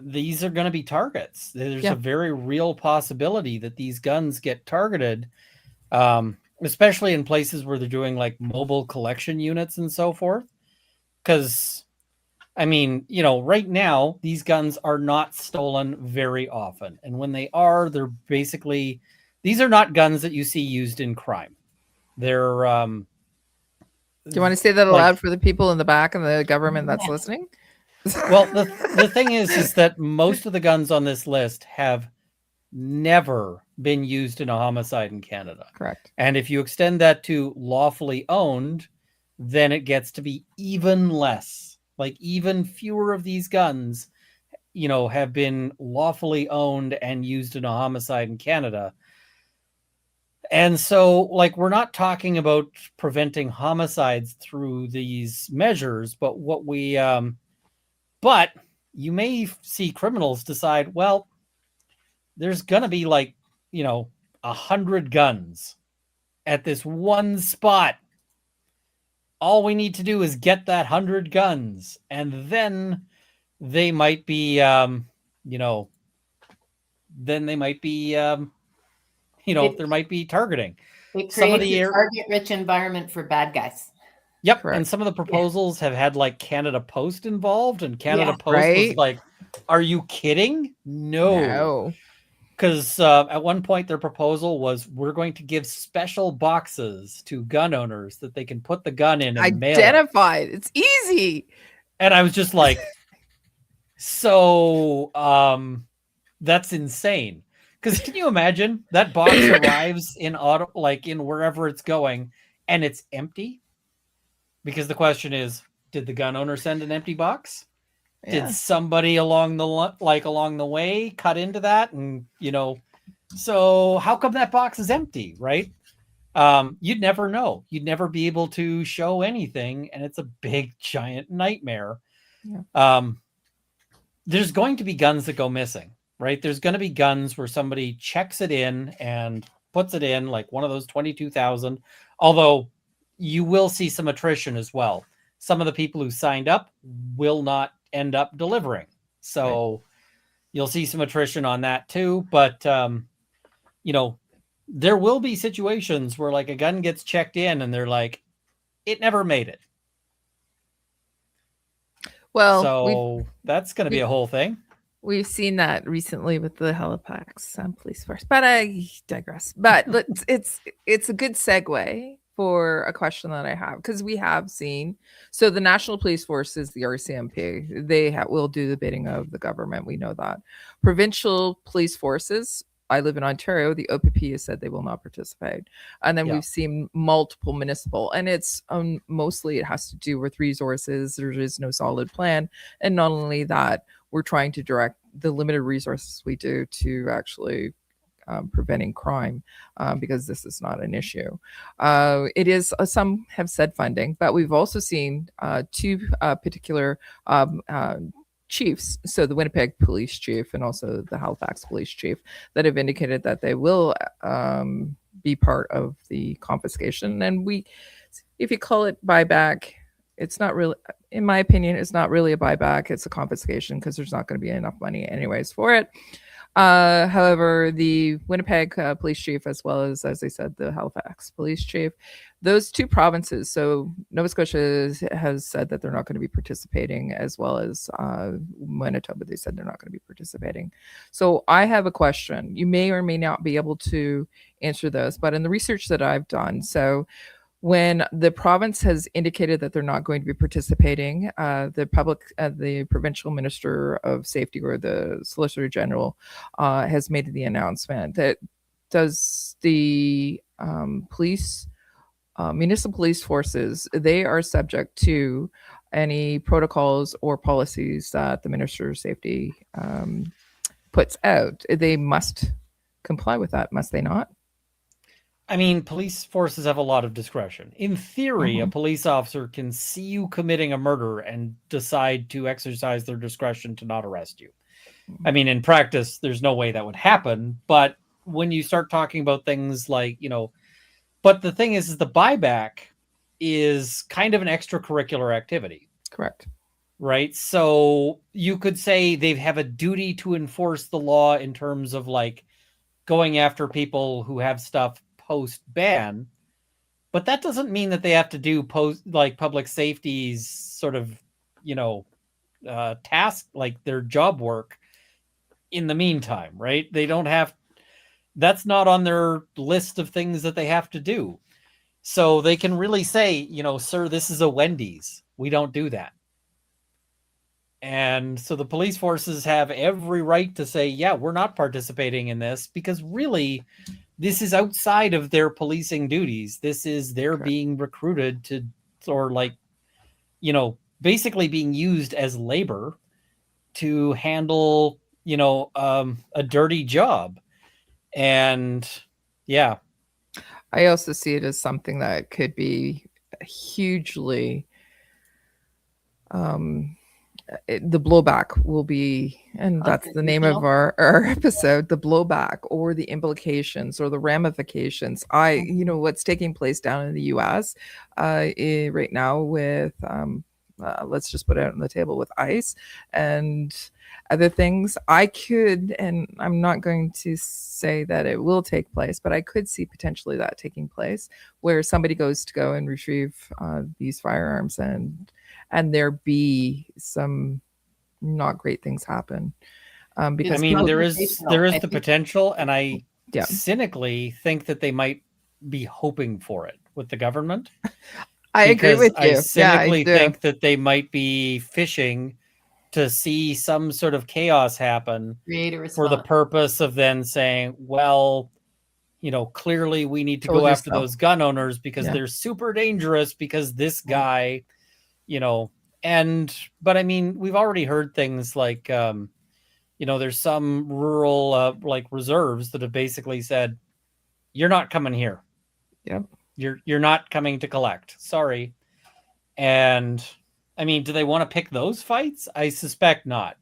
these are going to be targets. There's a very real possibility that these guns get targeted, especially in places where they're doing mobile collection units and so forth. Because, I mean, right now, these guns are not stolen very often. And when they are, they're basically, these are not guns that you see used in crime. They're, do you want to say that aloud for the people in the back and the government that's listening? Well, the thing is that most of the guns on this list have never been used in a homicide in Canada. Correct. And if you extend that to lawfully owned, then it gets to be even less. Even fewer of these guns, have been lawfully owned and used in a homicide in Canada. And so, we're not talking about preventing homicides through these measures, but but you may see criminals decide, there's going to be 100 guns at this one spot. All we need to do is get that 100 guns, and then they might be, there might be targeting. It creates a target-rich environment for bad guys. Yep. Correct. And some of the proposals have had Canada Post involved, and Canada Post was are you kidding? No. Because at one point their proposal was, we're going to give special boxes to gun owners that they can put the gun in and identify it. It's easy. And I was just so that's insane. Because can you imagine that box arrives in in wherever it's going and it's empty? Because the question is, did the gun owner send an empty box? Yeah. Did somebody along the way cut into that? And, so how come that box is empty, right? You'd never know. You'd never be able to show anything. And it's a big, giant nightmare. Yeah. There's going to be guns that go missing, right? There's going to be guns where somebody checks it in and puts it in one of those 22,000. Although you will see some attrition as well. Some of the people who signed up will not end up delivering. So you'll see some attrition on that too. But, there will be situations where like a gun gets checked in and they're like, it never made it. Well, so that's going to be a whole thing. We've seen that recently with the Halifax police force, but I digress. But it's a good segue for a question that I have, because we have seen, so the National Police Force is the RCMP. They will do the bidding of the government. We know that. Provincial police forces, I live in Ontario, the OPP has said they will not participate. And then we've seen multiple municipal, and it's mostly it has to do with resources. There is no solid plan. And not only that, we're trying to direct the limited resources we do to actually preventing crime, because this is not an issue. It is, some have said funding, but we've also seen two particular chiefs, so the Winnipeg police chief and also the Halifax police chief, that have indicated that they will be part of the confiscation. And if you call it buyback, it's not really, in my opinion, it's not really a buyback, it's a confiscation, because there's not going to be enough money anyways for it. However, the Winnipeg police chief, as well as I said, the Halifax police chief, those two provinces, so Nova Scotia has said that they're not going to be participating, as well as Manitoba, they said they're not going to be participating. So I have a question. You may or may not be able to answer this, but in the research that I've done, so when the province has indicated that they're not going to be participating, the provincial minister of safety, or the solicitor general, has made the announcement that does the municipal police forces, they are subject to any protocols or policies that the minister of safety puts out. They must comply with that, must they not? I mean, police forces have a lot of discretion. In theory, a police officer can see you committing a murder and decide to exercise their discretion to not arrest you. I mean, in practice, there's no way that would happen. But when you start talking about things like, but the thing is the buyback is kind of an extracurricular activity. Correct. Right? So you could say they have a duty to enforce the law in terms of like going after people who have stuff post-ban, but that doesn't mean that they have to do public safety's sort of, task, like their job work in the meantime, right? They don't have, that's not on their list of things that they have to do. So they can really say, sir, this is a Wendy's. We don't do that. And so the police forces have every right to say, yeah, we're not participating in this, because really this is outside of their policing duties. This is their being recruited to, or basically being used as labor to handle, a dirty job. And yeah. I also see it as something that could be hugely, the blowback will be, and that's the name of our episode, the blowback, or the implications or the ramifications. What's taking place down in the US right now with let's just put it on the table with ICE and other things. And I'm not going to say that it will take place, but I could see potentially that taking place, where somebody goes to go and retrieve these firearms, and there be some not great things happen. Because there is the potential, and I cynically think that they might be hoping for it with the government. I agree with you. I cynically think that they might be fishing to see some sort of chaos happen for the purpose of then saying, well, clearly we need to go after those gun owners because they're super dangerous, because this guy, but I mean, we've already heard things like, there's some rural reserves that have basically said, you're not coming here. Yep. You're not coming to collect. Sorry. And I mean, do they want to pick those fights? I suspect not.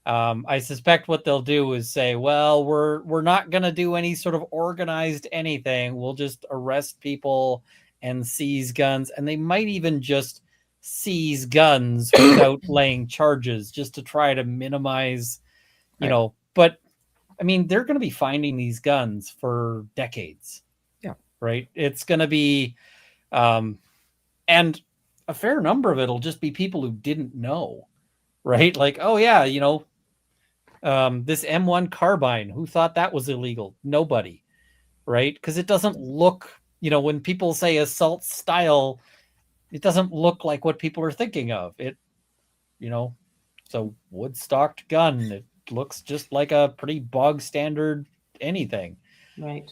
I suspect what they'll do is say, well, we're not going to do any sort of organized anything. We'll just arrest people and seize guns, and they might even just seize guns without laying charges just to try to minimize, but I mean, they're going to be finding these guns for decades. Yeah. Right. It's going to be, and a fair number of it will just be people who didn't know. Right. Like, oh yeah, this M1 carbine, who thought that was illegal? Nobody. Right. Because it doesn't look, when people say assault style, it doesn't look like what people are thinking of. It, it's a wood-stocked gun. It looks just like a pretty bog standard anything. Right.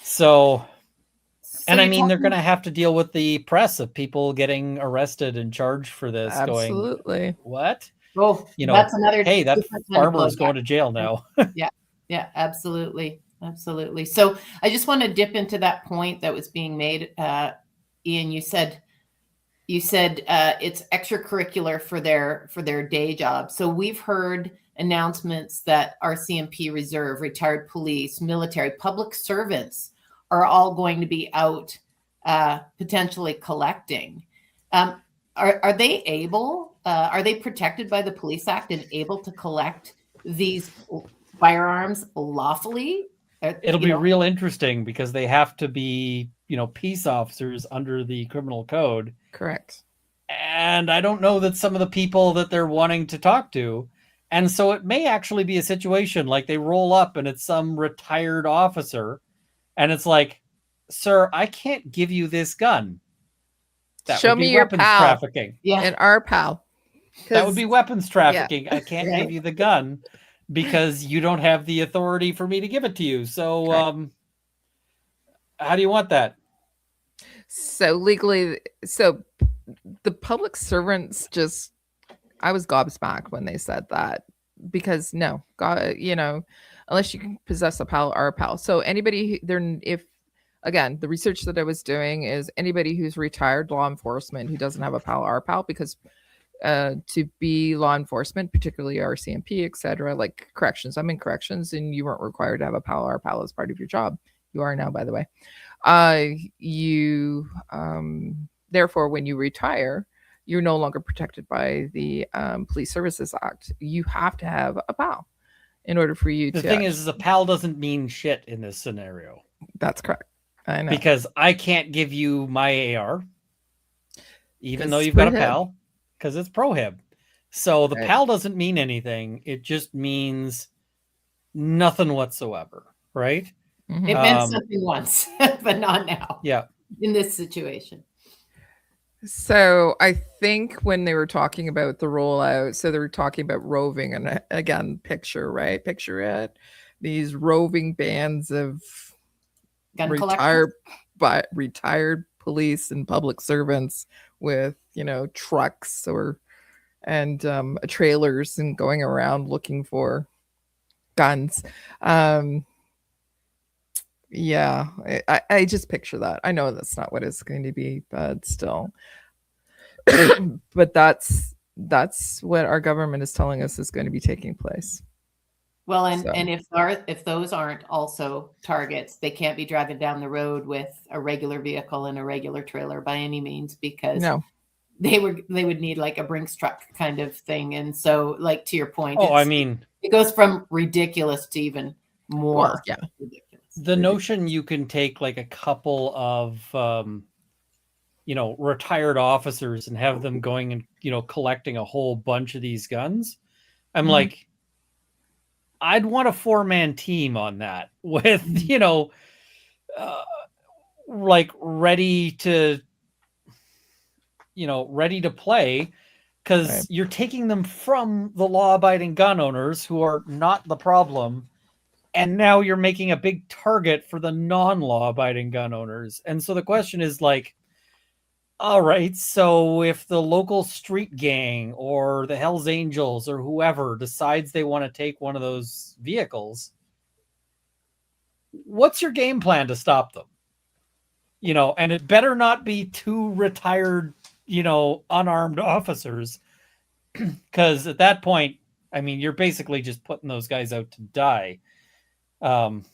So and I mean, they're going to have to deal with the press of people getting arrested and charged for this. Absolutely. Going, what? Well, that's another. Hey, that farmer is going to jail now. Yeah, absolutely. Absolutely. So I just want to dip into that point that was being made. Ian, you said it's extracurricular for their day job. So we've heard announcements that RCMP Reserve, retired police, military, public servants are all going to be out potentially collecting. Are they able? Are they protected by the Police Act and able to collect these firearms lawfully? It'll be real interesting because they have to be, peace officers under the criminal code. Correct. And I don't know that some of the people that they're wanting to talk to. And so it may actually be a situation like they roll up and it's some retired officer. And it's like, sir, I can't give you this gun. That Show would be me your weapons pal. trafficking. Yeah. And our pal. That would be weapons trafficking. Yeah. I can't give you the gun because you don't have the authority for me to give it to you. So how do you want that? So legally, the public servants I was gobsmacked when they said that, because no, God, unless you can possess a pal or a pal. So anybody again, the research that I was doing is anybody who's retired law enforcement who doesn't have a pal or a pal, because to be law enforcement, particularly RCMP, etc., like corrections. I'm in corrections, and you weren't required to have a pal or a pal as part of your job. You are now, by the way. Therefore, when you retire, you're no longer protected by the Police Services Act. You have to have a pal in order for you to. The thing is, a pal doesn't mean shit in this scenario. That's correct. I know. Because I can't give you my AR, even though you've got a pal, because it's prohib. So the pal doesn't mean anything. It just means nothing whatsoever, right? It meant something once, but not now. Yeah. In this situation. So I think when they were talking about the rollout, so they were talking about roving, and again, picture it, these roving bands of retired police and public servants with trucks and trailers and going around looking for guns. Yeah, I just picture that. I know that's not what it's going to be, but still. But that's what our government is telling us is going to be taking place. Well, and if those aren't also targets, they can't be driving down the road with a regular vehicle and a regular trailer by any means, because they would need like a Brinks truck kind of thing. And so, like, to your point, it goes from ridiculous to even more ridiculous. The notion you can take like a couple of retired officers and have them going and collecting a whole bunch of these guns, I'm like, I'd want a 4-man team on that with like ready to play, because you're taking them from the law-abiding gun owners who are not the problem, and now you're making a big target for the non-law-abiding gun owners. And so the question is like, all right, so if the local street gang or the Hells Angels or whoever decides they want to take one of those vehicles, what's your game plan to stop them? And it better not be 2 retired, unarmed officers, because at that point, I mean, you're basically just putting those guys out to die. And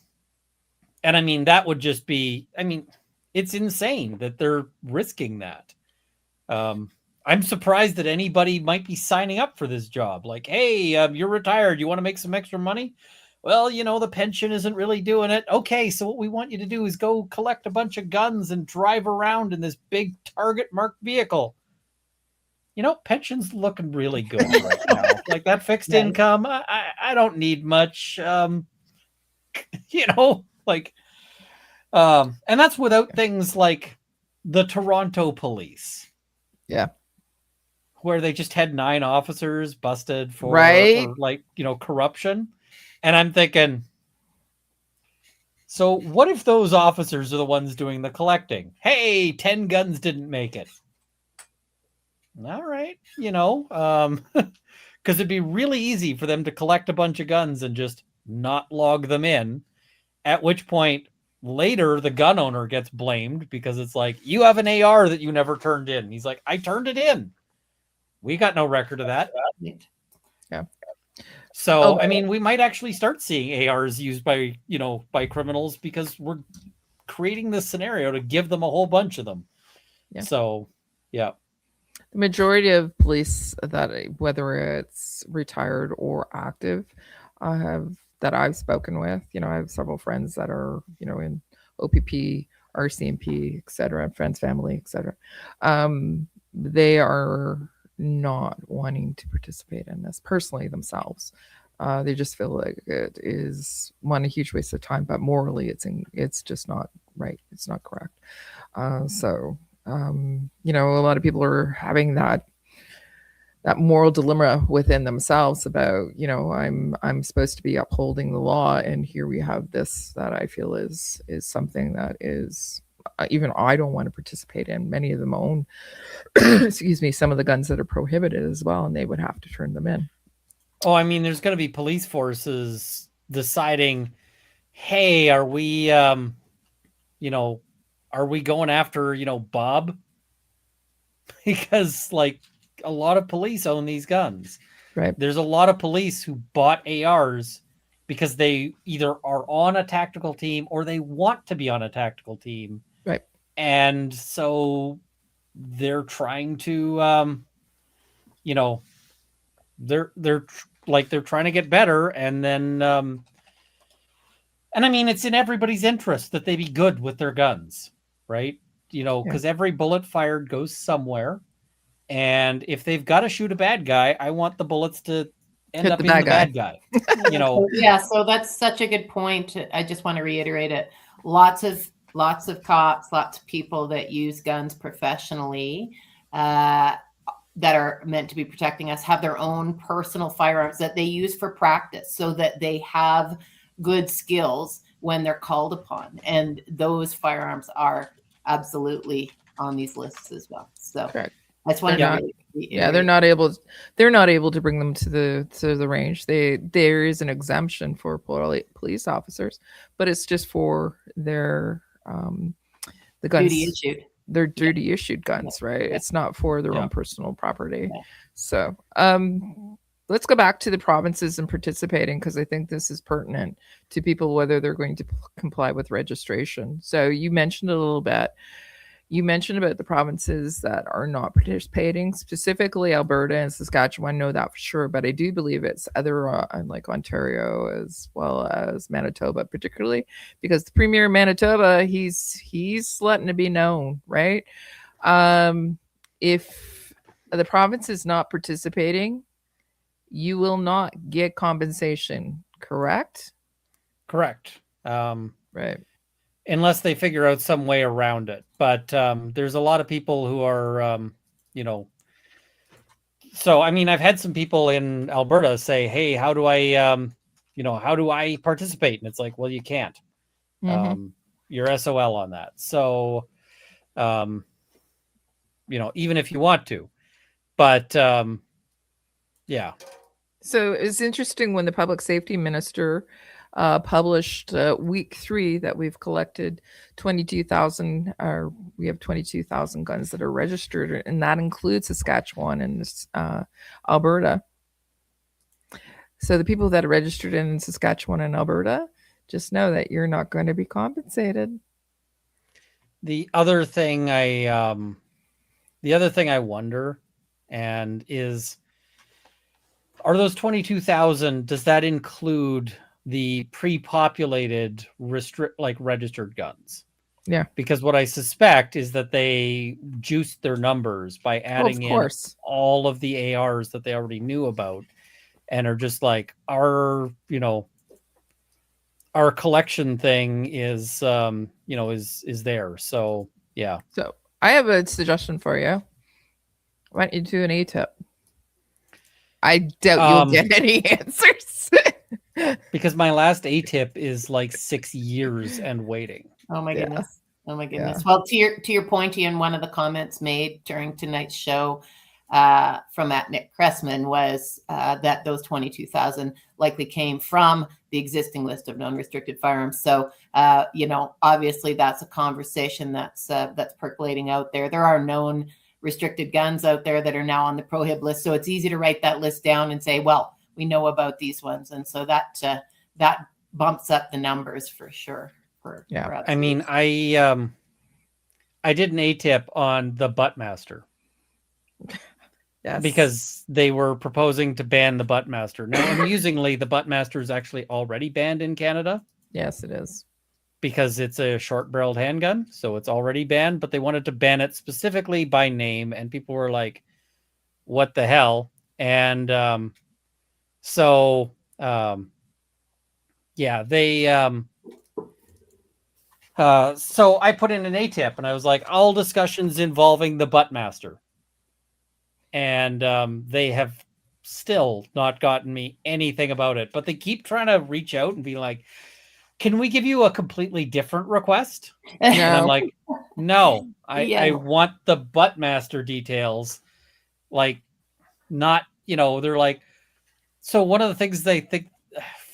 I mean, that would just be, It's insane that they're risking that. I'm surprised that anybody might be signing up for this job. Like, hey, you're retired. You want to make some extra money? Well, the pension isn't really doing it. Okay, so what we want you to do is go collect a bunch of guns and drive around in this big target marked vehicle. Pension's looking really good right now. Like that fixed income, I don't need much. Like, and that's without things like the Toronto police. Yeah. Where they just had 9 officers busted for Right. corruption. And I'm thinking, so what if those officers are the ones doing the collecting? Hey, 10 guns didn't make it. All right. Because it'd be really easy for them to collect a bunch of guns and just not log them in. At which point later the gun owner gets blamed because it's like, you have an AR that you never turned in. He's like, I turned it in. We got no record of that. Yeah. So, I mean, we might actually start seeing ARs used by criminals because we're creating this scenario to give them a whole bunch of them. Yeah. So, yeah. The majority of police that, whether it's retired or active, that I've spoken with, I have several friends that are, in OPP, RCMP, etc., friends, family, etc. They are not wanting to participate in this personally themselves. They just feel like it is a huge waste of time, but morally it's just not right. It's not correct. So a lot of people are having that moral dilemma within themselves about, I'm supposed to be upholding the law, and here we have this that I feel is something that is even I don't want to participate in. Many of them own some of the guns that are prohibited as well, and they would have to turn them in. Oh, I mean, there's going to be police forces deciding, hey, are we going after, Bob? Because like a lot of police own these guns. Right. There's a lot of police who bought ARs because they either are on a tactical team or they want to be on a tactical team. Right. And so they're trying to, they're trying to get better. And then, and I mean, it's in everybody's interest that they be good with their guns, right? Because every bullet fired goes somewhere. And if they've got to shoot a bad guy, I want the bullets to end up in the bad guy. Yeah, so that's such a good point. I just want to reiterate it. Lots of cops, lots of people that use guns professionally that are meant to be protecting us have their own personal firearms that they use for practice so that they have good skills when they're called upon. And those firearms are absolutely on these lists as well. So correct. That's one. They're not able to bring them to the range. There is an exemption for police officers, but it's just for their the guns, duty issued. Their duty issued guns, right? Yeah. It's not for their own personal property. Yeah. So let's go back to the provinces and participating, because I think this is pertinent to people whether they're going to comply with registration. So you mentioned a little bit. You mentioned about the provinces that are not participating, specifically Alberta and Saskatchewan. I know that for sure, but I do believe it's other like Ontario as well as Manitoba, particularly because the premier of Manitoba, he's letting it be known, right? If the province is not participating, you will not get compensation, correct? Correct. Right. Unless they figure out some way around it. But there's a lot of people who are, so, I mean, I've had some people in Alberta say, hey, how do I participate? And it's like, well, you can't. Mm-hmm. You're SOL on that. So, even if you want to. But, yeah. So it's interesting when the public safety minister published week 3 that we've collected 22,000, we have 22,000 guns that are registered, and that includes Saskatchewan and Alberta. So the people that are registered in Saskatchewan and Alberta, just know that you're not going to be compensated. the other thing I wonder and is, are those 22,000, does that include the pre-populated registered guns? Yeah. Because what I suspect is that they juiced their numbers by adding in all of the ARs that they already knew about, and are just like, our collection thing is there. So yeah. So I have a suggestion for you. Why don't you do an ATIP? I doubt you'll get any answers. Because my last ATIP is like 6 years and waiting. Oh my goodness. Oh my goodness. Yeah. Well, to your point, Ian, one of the comments made during tonight's show from Nick Cressman was that those 22,000 likely came from the existing list of non-restricted firearms. So, obviously that's a conversation that's percolating out there. There are known restricted guns out there that are now on the prohib list. So it's easy to write that list down and say, well, we know about these ones. And so that bumps up the numbers for sure. For I mean, I did an ATIP on the Buttmaster. Yes. Because they were proposing to ban the Buttmaster. Now, amusingly, the Buttmaster is actually already banned in Canada. Yes, it is. Because it's a short-barreled handgun, so it's already banned, but they wanted to ban it specifically by name, and people were like, what the hell? And so I put in an ATIP, and I was like, all discussions involving the Buttmaster. And they have still not gotten me anything about it, but they keep trying to reach out and be like, can we give you a completely different request? No. And I'm like, no, I want the Buttmaster details. Like, not, they're like, so one of the things they think,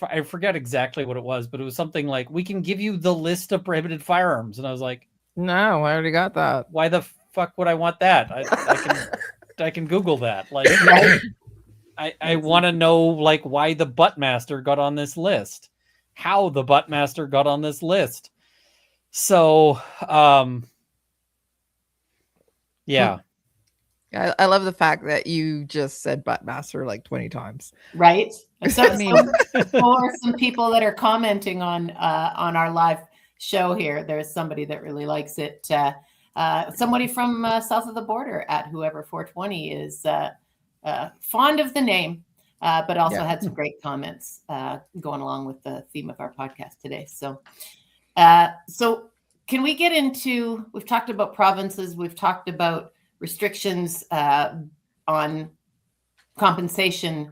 I forget exactly what it was, but it was something like, we can give you the list of prohibited firearms. And I was like, no, I already got that. Why the fuck would I want that? I can Google that. Like, I want to know, like, why the Buttmaster got on this list. How the Buttmaster got on this list. So, yeah. I love the fact that you just said Buttmaster like 20 times. Right. So, for some people that are commenting on our live show here, there's somebody that really likes it. Somebody from south of the border at whoever 420 is fond of the name. But also had some great comments going along with the theme of our podcast today. So can we get into, we've talked about provinces, we've talked about restrictions on compensation.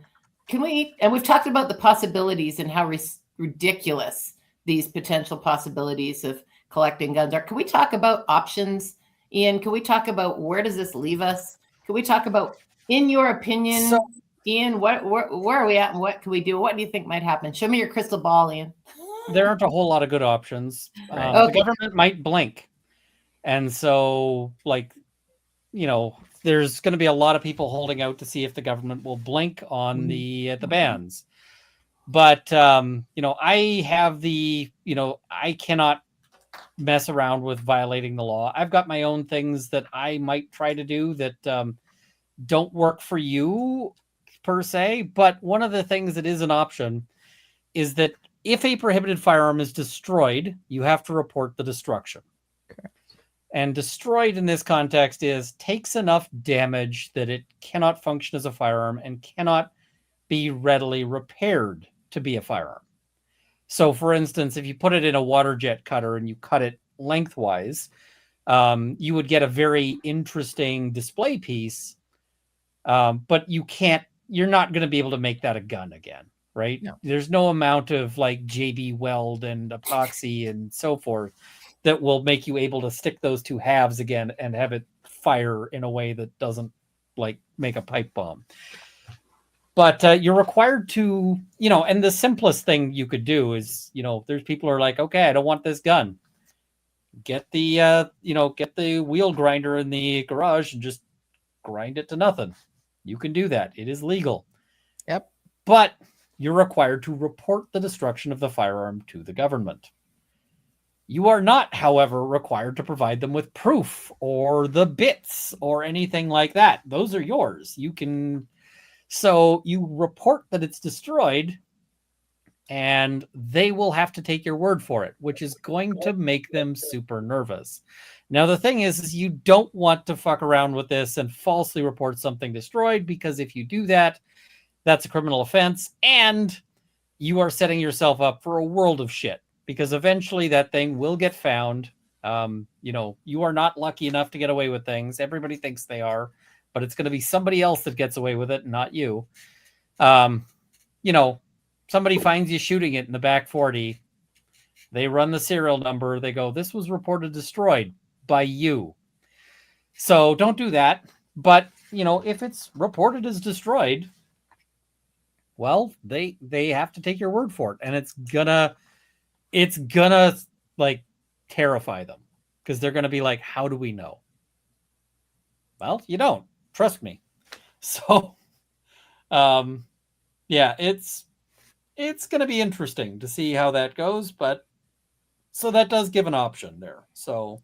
And we've talked about the possibilities and how ridiculous these potential possibilities of collecting guns are. Can we talk about options, Ian? Can we talk about where does this leave us? Can we talk about, in your opinion, Ian, where are we at and what can we do? What do you think might happen? Show me your crystal ball, Ian. There aren't a whole lot of good options. Right. The government might blink. And so, there's going to be a lot of people holding out to see if the government will blink on the bans. But, I have I cannot mess around with violating the law. I've got my own things that I might try to do that don't work for you per se, but one of the things that is an option is that if a prohibited firearm is destroyed, you have to report the destruction. Okay. And destroyed in this context is takes enough damage that it cannot function as a firearm and cannot be readily repaired to be a firearm. So for instance, if you put it in a water jet cutter and you cut it lengthwise, you would get a very interesting display piece, but you're not going to be able to make that a gun again, right? No. There's no amount of like JB Weld and epoxy and so forth that will make you able to stick those two halves again and have it fire in a way that doesn't like make a pipe bomb. But you're required to, and the simplest thing you could do is, there's people who are like, okay, I don't want this gun. Get the wheel grinder in the garage and just grind it to nothing. You can do that. It is legal. Yep. But you're required to report the destruction of the firearm to the government. You are not, however, required to provide them with proof or the bits or anything like that. Those are yours. So you report that it's destroyed, and they will have to take your word for it, which is going to make them super nervous. Now, the thing is you don't want to fuck around with this and falsely report something destroyed, because if you do that, that's a criminal offense, and you are setting yourself up for a world of shit, because eventually that thing will get found. You are not lucky enough to get away with things. Everybody thinks they are, but it's going to be somebody else that gets away with it, not you. Somebody finds you shooting it in the back 40. They run the serial number. They go, this was reported destroyed by you. So don't do that. But, if it's reported as destroyed, well, they have to take your word for it. And it's gonna like terrify them, because they're gonna be like, how do we know? Well, you don't. Trust me. So, it's gonna be interesting to see how that goes, but so that does give an option there. So,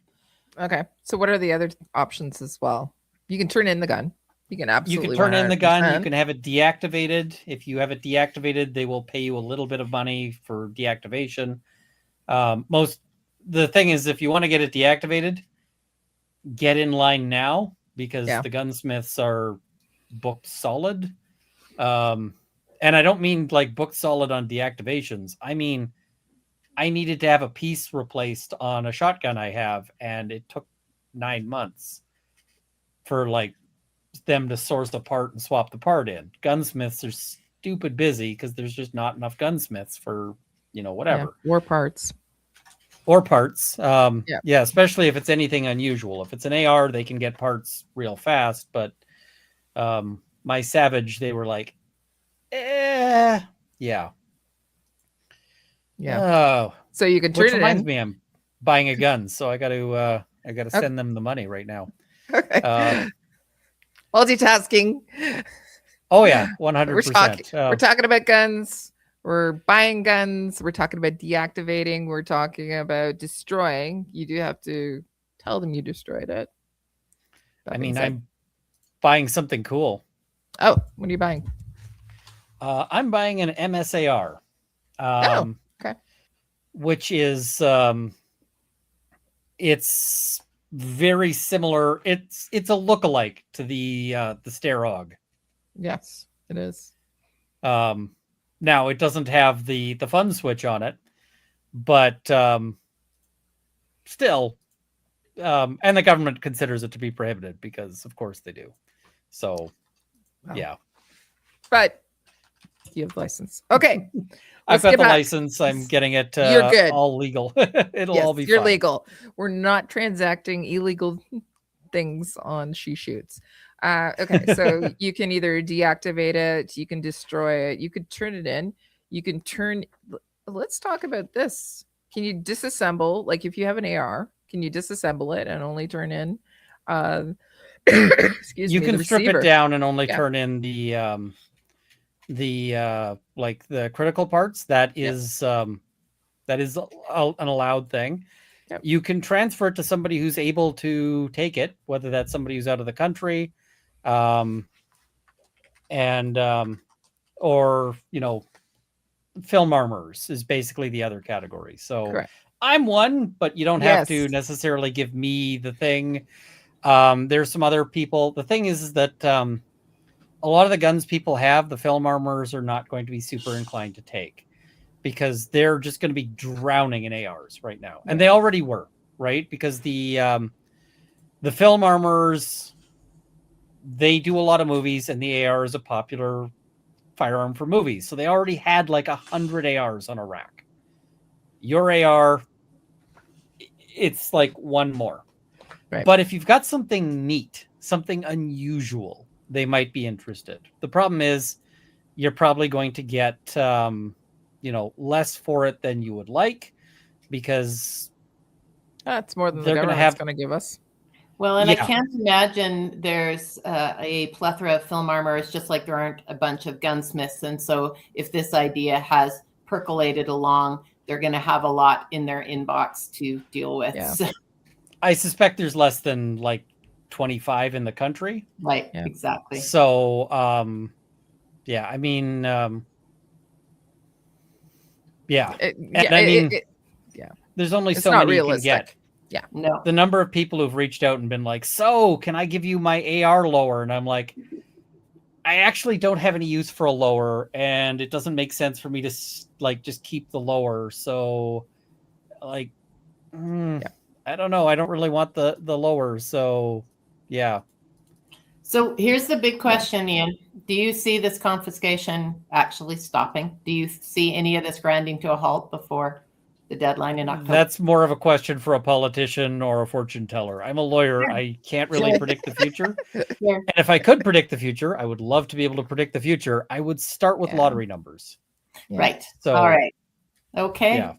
okay. So what are the other options as well? You can turn in the gun. You can absolutely turn in the gun. 100%. You can have it deactivated. If you have it deactivated, they will pay you a little bit of money for deactivation. The thing is, if you want to get it deactivated, get in line now, because the gunsmiths are booked solid. And I don't mean like booked solid on deactivations. I mean, I needed to have a piece replaced on a shotgun I have, and it took 9 months for like them to source the part and swap the part in. Gunsmiths are stupid busy because there's just not enough gunsmiths for, whatever. Yeah, parts. Especially if it's anything unusual. If it's an AR, they can get parts real fast, but my Savage, they were like, yeah. So you can turn it in. Reminds me, I'm buying a gun, so I got to send them the money right now. Okay. Multitasking. Oh yeah, 100%. We're talking about guns. We're buying guns. We're talking about deactivating. We're talking about destroying. You do have to tell them you destroyed it. I'm buying something cool. Oh, what are you buying? I'm buying an MSAR. Okay. Which is it's very similar. It's a lookalike to the Starog. Yes, it is. Now it doesn't have the fun switch on it, but still, and the government considers it to be prohibited, because of course they do. So, yeah. But you have license. Okay. I've got the license. I'm getting it You're good. all legal. It'll all be you're fine. legal. We're not transacting illegal things on She Shoots. Okay, so you can either deactivate it, you can destroy it, you could turn it in, you can turn. Let's talk about this. Can you disassemble? Like if you have an AR, can you disassemble it and only turn in? You can strip it down and only turn in the like the critical parts. That is an allowed thing. Yep. You can transfer it to somebody who's able to take it, whether that's somebody who's out of the country, or film armors is basically the other category. So correct. I'm one, but you don't have to necessarily give me the thing. There's some other people. The thing is that a lot of the guns people have, the film armors are not going to be super inclined to take, because they're just going to be drowning in ARs right now. And they already were, right? Because the film armors, they do a lot of movies, and the AR is a popular firearm for movies. So they already had like 100 ARs on a rack. Your AR, it's like one more. Right. But if you've got something neat, something unusual, they might be interested. The problem is you're probably going to get less for it than you would like, because that's more than the government's going to give us. Well, and I can't imagine there's a plethora of film armors, just like there aren't a bunch of gunsmiths. And so if this idea has percolated along, they're going to have a lot in their inbox to deal with. Yeah. So, I suspect there's less than like 25 in the country. right, Yeah. exactly. So, yeah, I mean, yeah. There's only It's so not many you can get. realistic. Yeah. No. The number of people who've reached out and been like, so can I give you my AR lower? And I'm like, I actually don't have any use for a lower, and it doesn't make sense for me to like just keep the lower. So like, I don't know. I don't really want the lower. So yeah. So here's the big question, Ian. Do you see this confiscation actually stopping? Do you see any of this grinding to a halt before the deadline in October? That's more of a question for a politician or a fortune teller. I'm a lawyer. Sure. I can't really predict the future. Sure. And if I could predict the future, I would love to be able to predict the future. I would start with lottery numbers. Yeah. Right. So, all right. Okay. Yeah.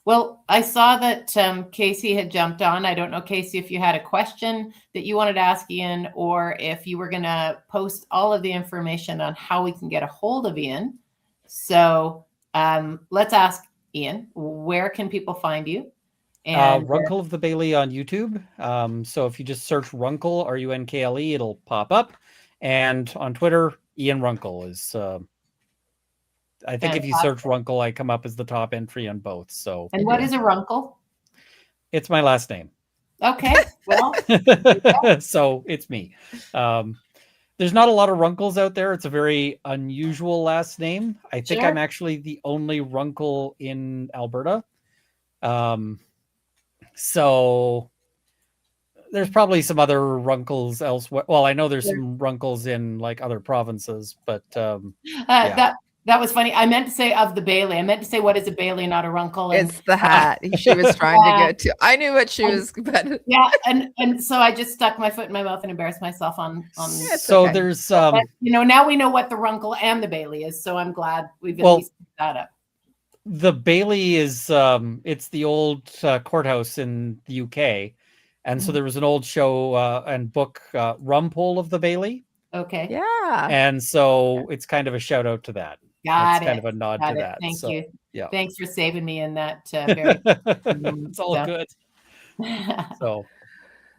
Well, I saw that Casey had jumped on. I don't know, Casey, if you had a question that you wanted to ask Ian, or if you were going to post all of the information on how we can get a hold of Ian. So let's ask Ian, where can people find you? And Runkle of the Bailey on YouTube. So if you just search Runkle, Runkle, it'll pop up. And on Twitter, Ian Runkle is... I think if you search Runkle, I come up as the top entry on both. So, and what is a Runkle? It's my last name. Okay, well, so it's me. There's not a lot of Runkles out there. It's a very unusual last name. I think I'm actually the only Runkle in Alberta. So there's probably some other Runkles elsewhere. Well, I know there's some Runkles in like other provinces, but That was funny. I meant to say of the Bailey. I meant to say, what is a Bailey, not a Runkle? And, it's the hat. She was trying to get to. I knew what she was. But... Yeah, and so I just stuck my foot in my mouth and embarrassed myself on. So okay. There's but, now we know what the Runkle and the Bailey is. So I'm glad we've at least picked that up. The Bailey is it's the old courthouse in the UK, and so there was an old show and book, Rumpole of the Bailey. Okay. Yeah. And so it's kind of a shout out to that. Got it. Kind of a nod to that. Thank you. Yeah. Thanks for saving me in that. Very, it's all good.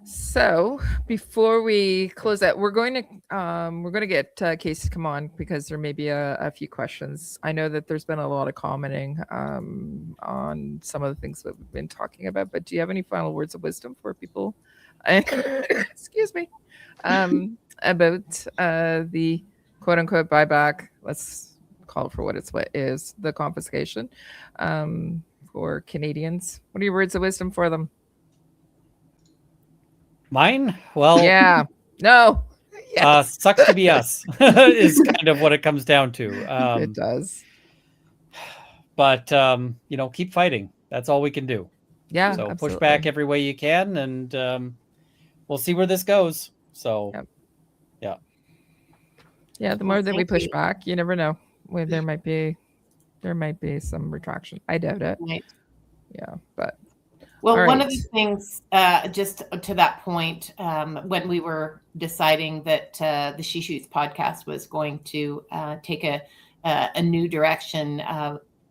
So before we close out, we're going to get Casey to come on because there may be a few questions. I know that there's been a lot of commenting on some of the things that we've been talking about, but do you have any final words of wisdom for people? Excuse me. About the quote unquote buyback, let's call it for what is, the confiscation for Canadians. What are your words of wisdom for them? Mine? Well, yeah, no, yes. Sucks to be us is kind of what it comes down to. It does. But, keep fighting. That's all we can do. Yeah. So absolutely. Push back every way you can, and we'll see where this goes. So, yeah. The more that we push back, you never know. There might be some retraction. I doubt it. Right. Yeah, but. Well, one of the things, just to that point, when we were deciding that the She Shoots podcast was going to take a new direction,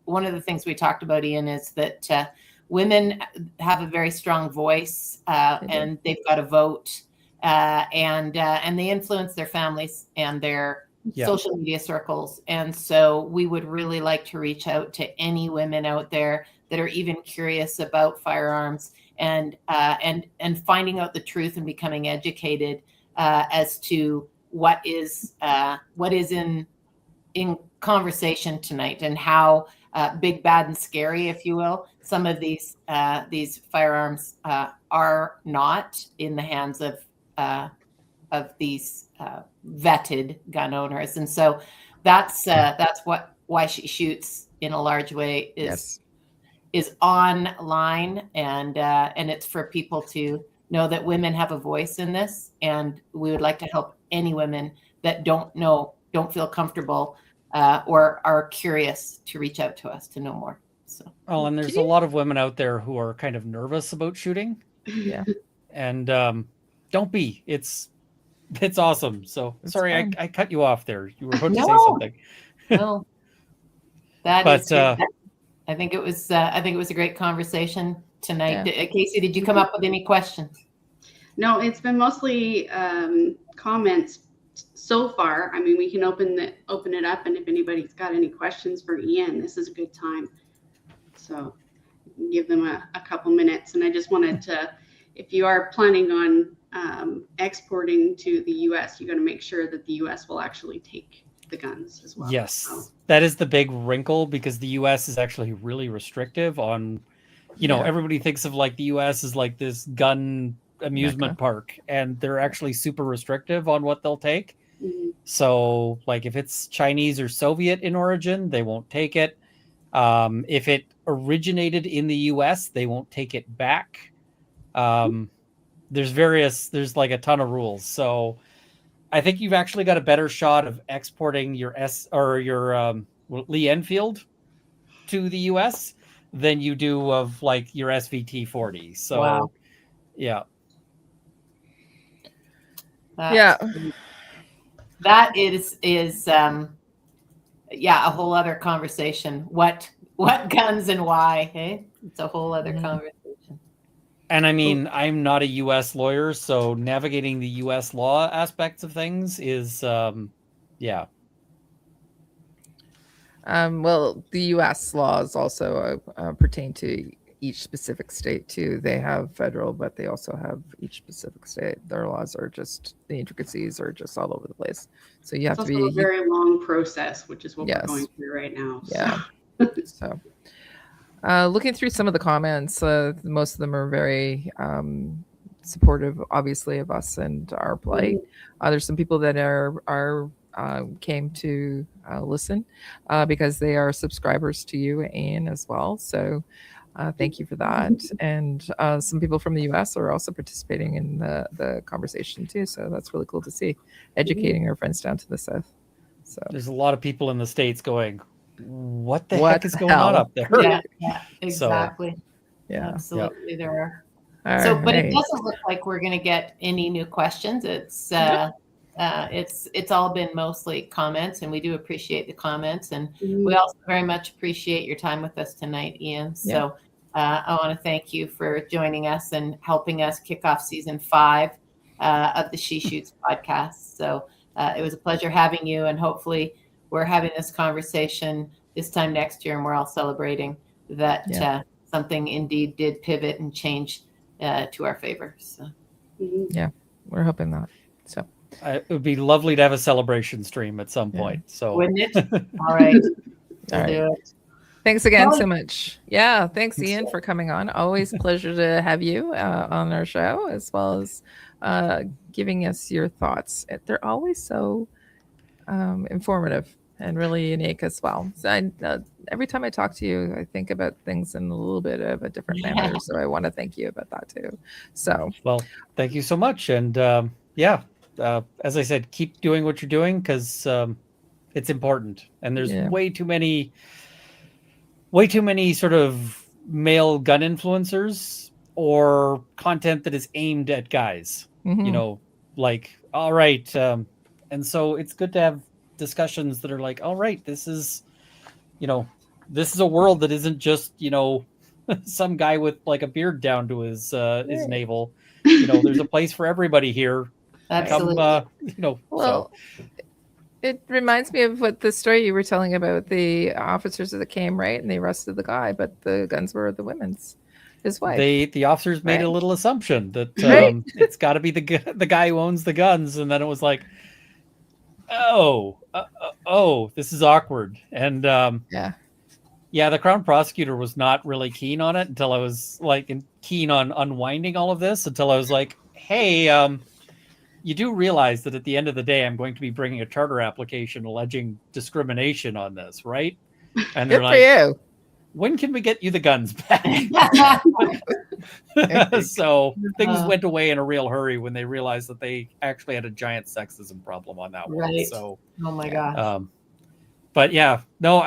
one of the things we talked about, Ian, is that women have a very strong voice and they've got a vote, and they influence their families and their social media circles. And so we would really like to reach out to any women out there that are even curious about firearms and finding out the truth and becoming educated as to what is in conversation tonight, and how big, bad, and scary, if you will, some of these firearms are not in the hands of these vetted gun owners. And so that's why She Shoots in a large way is online, and it's for people to know that women have a voice in this, and we would like to help any women that don't feel comfortable or are curious to reach out to us to know more. So, and there's a lot of women out there who are kind of nervous about shooting. Yeah, and don't be. It's awesome. So sorry, I cut you off there. You were about to say something. No, that is. I think it was a great conversation tonight. Yeah. Casey, did you come up with any questions? No, it's been mostly comments so far. I mean, we can open it up, and if anybody's got any questions for Ian, this is a good time. So give them a couple minutes. And I just wanted to, if you are planning on exporting to the U.S., you got to make sure that the U.S. will actually take the guns as well. Yes, So, that is the big wrinkle, because the U.S. is actually really restrictive on, everybody thinks of like the U.S. as like this gun amusement park, and they're actually super restrictive on what they'll take. mm-hmm. So like if it's Chinese or Soviet in origin, they won't take it. If it originated in the U.S., they won't take it back. There's like a ton of rules. So I think you've actually got a better shot of exporting your Lee Enfield to the U.S. than you do of like your SVT 40. So, Wow. yeah. That is a whole other conversation. What guns and why? Hey, it's a whole other conversation. And I mean, I'm not a U.S. lawyer, so navigating the U.S. law aspects of things is, yeah. Well, the U.S. laws also pertain to each specific state too. They have federal, but they also have each specific state. Their laws are just, the intricacies are just all over the place. So you have it's to also be a very long process, which is what Yes. we're going through right now. Yeah. So, looking through some of the comments, most of them are very supportive, obviously, of us and our plight. There's some people that are came to listen because they are subscribers to you, Ian, as well. So thank you for that. And some people from the US are also participating in the conversation too. So that's really cool to see, educating our friends down to the south. So there's a lot of people in the States going, what the heck is going on up there? Yeah, exactly. So, yeah, absolutely, there are. All But right. it doesn't look like we're going to get any new questions. It's all been mostly comments, and we do appreciate the comments, and we also very much appreciate your time with us tonight, Ian. So I want to thank you for joining us and helping us kick off season 5 of the She Shoots podcast. So it was a pleasure having you, and hopefully we're having this conversation this time next year, and we're all celebrating that something indeed did pivot and change to our favor. So yeah, we're hoping that. So it would be lovely to have a celebration stream at some point. So wouldn't it? All right. All right. Do it. Thanks again so much. Yeah, thanks, Ian, for coming on. Always a pleasure to have you on our show, as well as giving us your thoughts. They're always so informative and really unique as well. So every time I talk to you, I think about things in a little bit of a different manner. So I want to thank you about that too. So, well, thank you so much. And as I said, keep doing what you're doing, because it's important. And there's way too many sort of male gun influencers or content that is aimed at guys, like, all right. And so it's good to have discussions that are like, all right, this is a world that isn't just, some guy with like a beard down to his navel. There's a place for everybody here. Absolutely. Well, it reminds me of what the story you were telling about the officers that came, right? And they arrested the guy, but the guns were the women's, his wife. The officers made a little assumption that it's got to be the guy who owns the guns. And then it was like, this is awkward. And the Crown prosecutor was not really keen on it until I was like keen on unwinding all of this, until I was like, hey, you do realize that at the end of the day, I'm going to be bringing a charter application alleging discrimination on this, right? And they're like, you. When can we get you the guns back? So things went away in a real hurry when they realized that they actually had a giant sexism problem on that one. Right. So, oh my gosh. But yeah, no,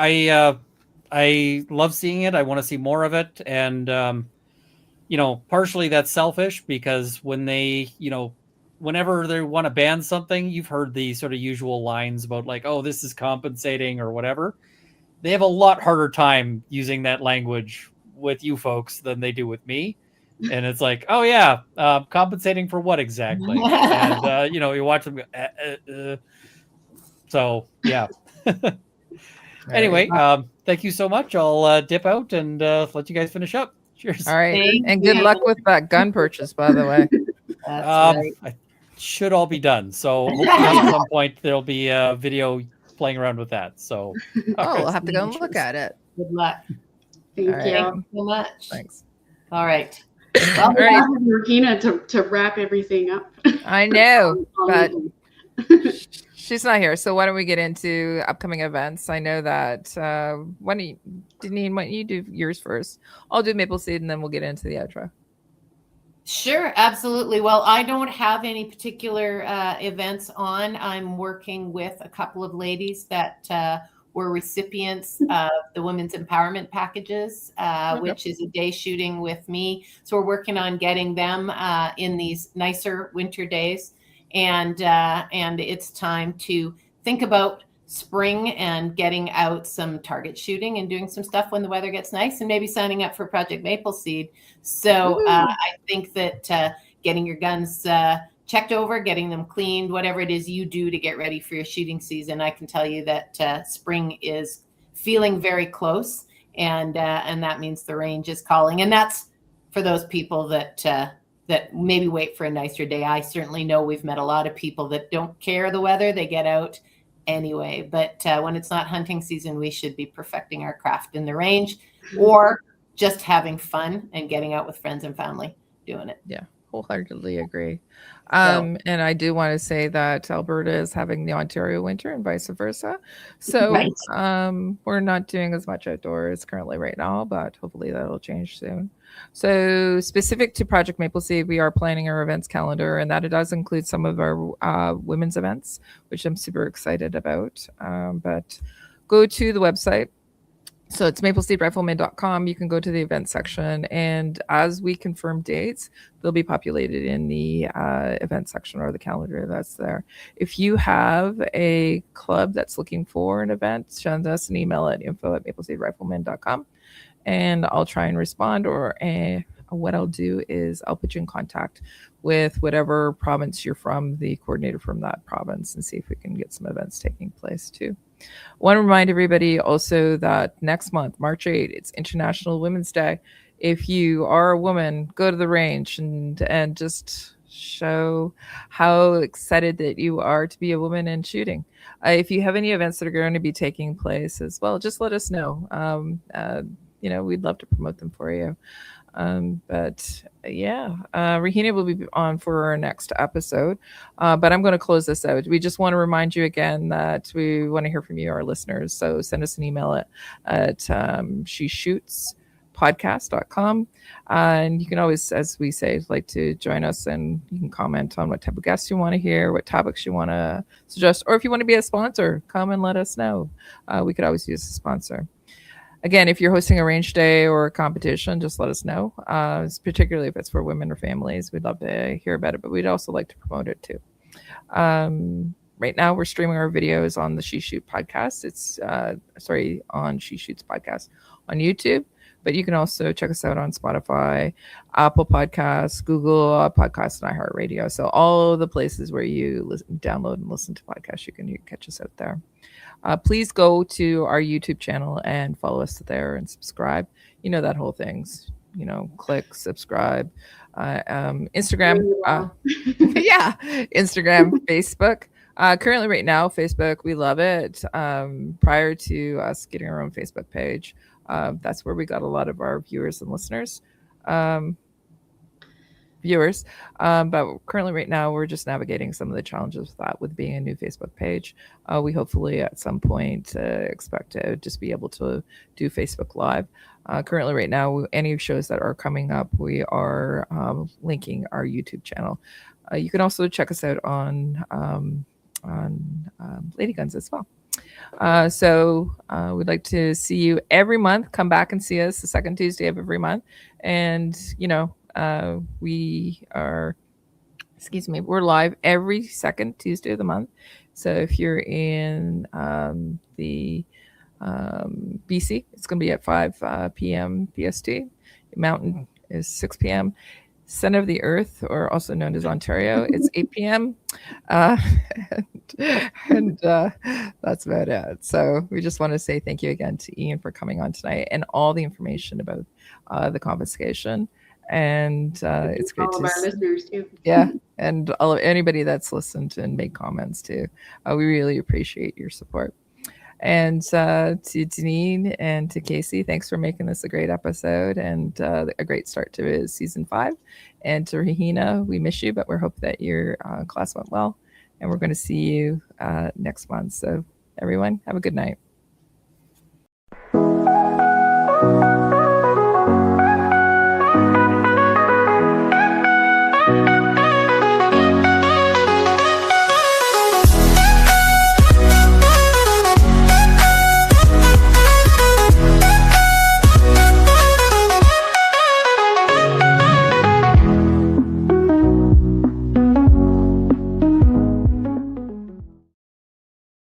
I love seeing it. I want to see more of it. And, partially that's selfish, because when they, whenever they want to ban something, you've heard the sort of usual lines about like, oh, this is compensating or whatever. they have a lot harder time using that language with you folks than they do with me. And it's like, oh yeah, compensating for what exactly? And you know, you watch them go, so yeah. Anyway, thank you so much. I'll dip out and let you guys finish up. Cheers. All right. Thank And good you. luck with that gun purchase, by the way. That's right. I should all be done. So hopefully at some point there'll be a video playing around with that. So Oh, we'll have to go and look at it. Good luck. Thank All right. you. Thank you so much. Thanks. All right. All right. Regina to wrap everything up. I know, I'll but leave. she's not here. So why don't we get into upcoming events? I know that when you do yours first? I'll do Maple Seed and then we'll get into the outro. Sure, absolutely. Well, I don't have any particular events on. I'm working with a couple of ladies that were recipients of the Women's Empowerment Packages, which is a day shooting with me. So we're working on getting them in these nicer winter days. And it's time to think about spring and getting out some target shooting and doing some stuff when the weather gets nice, and maybe signing up for Project Maple Seed. So I think that getting your guns checked over, getting them cleaned, whatever it is you do to get ready for your shooting season, I can tell you that spring is feeling very close, and that means the range is calling. And that's for those people that maybe wait for a nicer day. I certainly know we've met a lot of people that don't care the weather. They get out anyway. But when it's not hunting season, we should be perfecting our craft in the range, or just having fun and getting out with friends and family doing it. Yeah, wholeheartedly agree. And I do want to say that Alberta is having the Ontario winter and vice versa. So Right. we're not doing as much outdoors currently right now, but hopefully that'll change soon. So specific to Project Maple Seed, we are planning our events calendar, and that it does include some of our women's events, which I'm super excited about. But go to the website. So it's mapleseedrifleman.com. You can go to the event section, and as we confirm dates, they'll be populated in the event section or the calendar that's there. If you have a club that's looking for an event, send us an email at info@mapleseedrifleman.com, and I'll try and respond, or what I'll do is I'll put you in contact with whatever province you're from, the coordinator from that province, and see if we can get some events taking place too. I want to remind everybody also that next month, March 8th, it's International Women's Day. If you are a woman, go to the range and just show how excited that you are to be a woman in shooting. If you have any events that are going to be taking place as well, just let us know. We'd love to promote them for you. But yeah, Rahina will be on for our next episode. But I'm going to close this out. We just want to remind you again that we want to hear from you, our listeners. So send us an email at sheshootspodcast.com. And you can always, as we say, like to join us, and you can comment on what type of guests you want to hear, what topics you want to suggest, or if you want to be a sponsor, come and let us know. We could always use a sponsor. Again, if you're hosting a range day or a competition, just let us know, particularly if it's for women or families. We'd love to hear about it, but we'd also like to promote it too. Right now, we're streaming our videos on the She Shoot podcast. It's, on She Shoots podcast on YouTube, but you can also check us out on Spotify, Apple Podcasts, Google Podcasts, and iHeartRadio. So all the places where you download and listen to podcasts, you can catch us out there. Please go to our YouTube channel and follow us there and subscribe. You know that whole things. Click, subscribe. Instagram. Instagram, Facebook. Currently, right now, Facebook, we love it. Prior to us getting our own Facebook page, that's where we got a lot of our viewers and listeners. But currently right now we're just navigating some of the challenges with that, with being a new Facebook page. We hopefully at some point expect to just be able to do Facebook Live. Currently right now, any shows that are coming up, we are linking our YouTube channel. You can also check us out on Lady Guns as well. So we'd like to see you every month. Come back and see us the second Tuesday of every month. And, we're live every second Tuesday of the month. So if you're in the BC. It's going to be at 5 p.m. PST. Mountain is 6 p.m. Center of the Earth, or also known as Ontario, it's 8 p.m. Uh, and that's about it. So we just want to say thank you again to Ian for coming on tonight and all the information about the confiscation. And it's great all to of our listeners too. Yeah, and all of anybody that's listened and made comments too. We really appreciate your support. And to Deneen and to Casey, thanks for making this a great episode and a great start to season 5. And to Rahina, we miss you, but we hope that your class went well. And we're going to see you next month. So everyone, have a good night.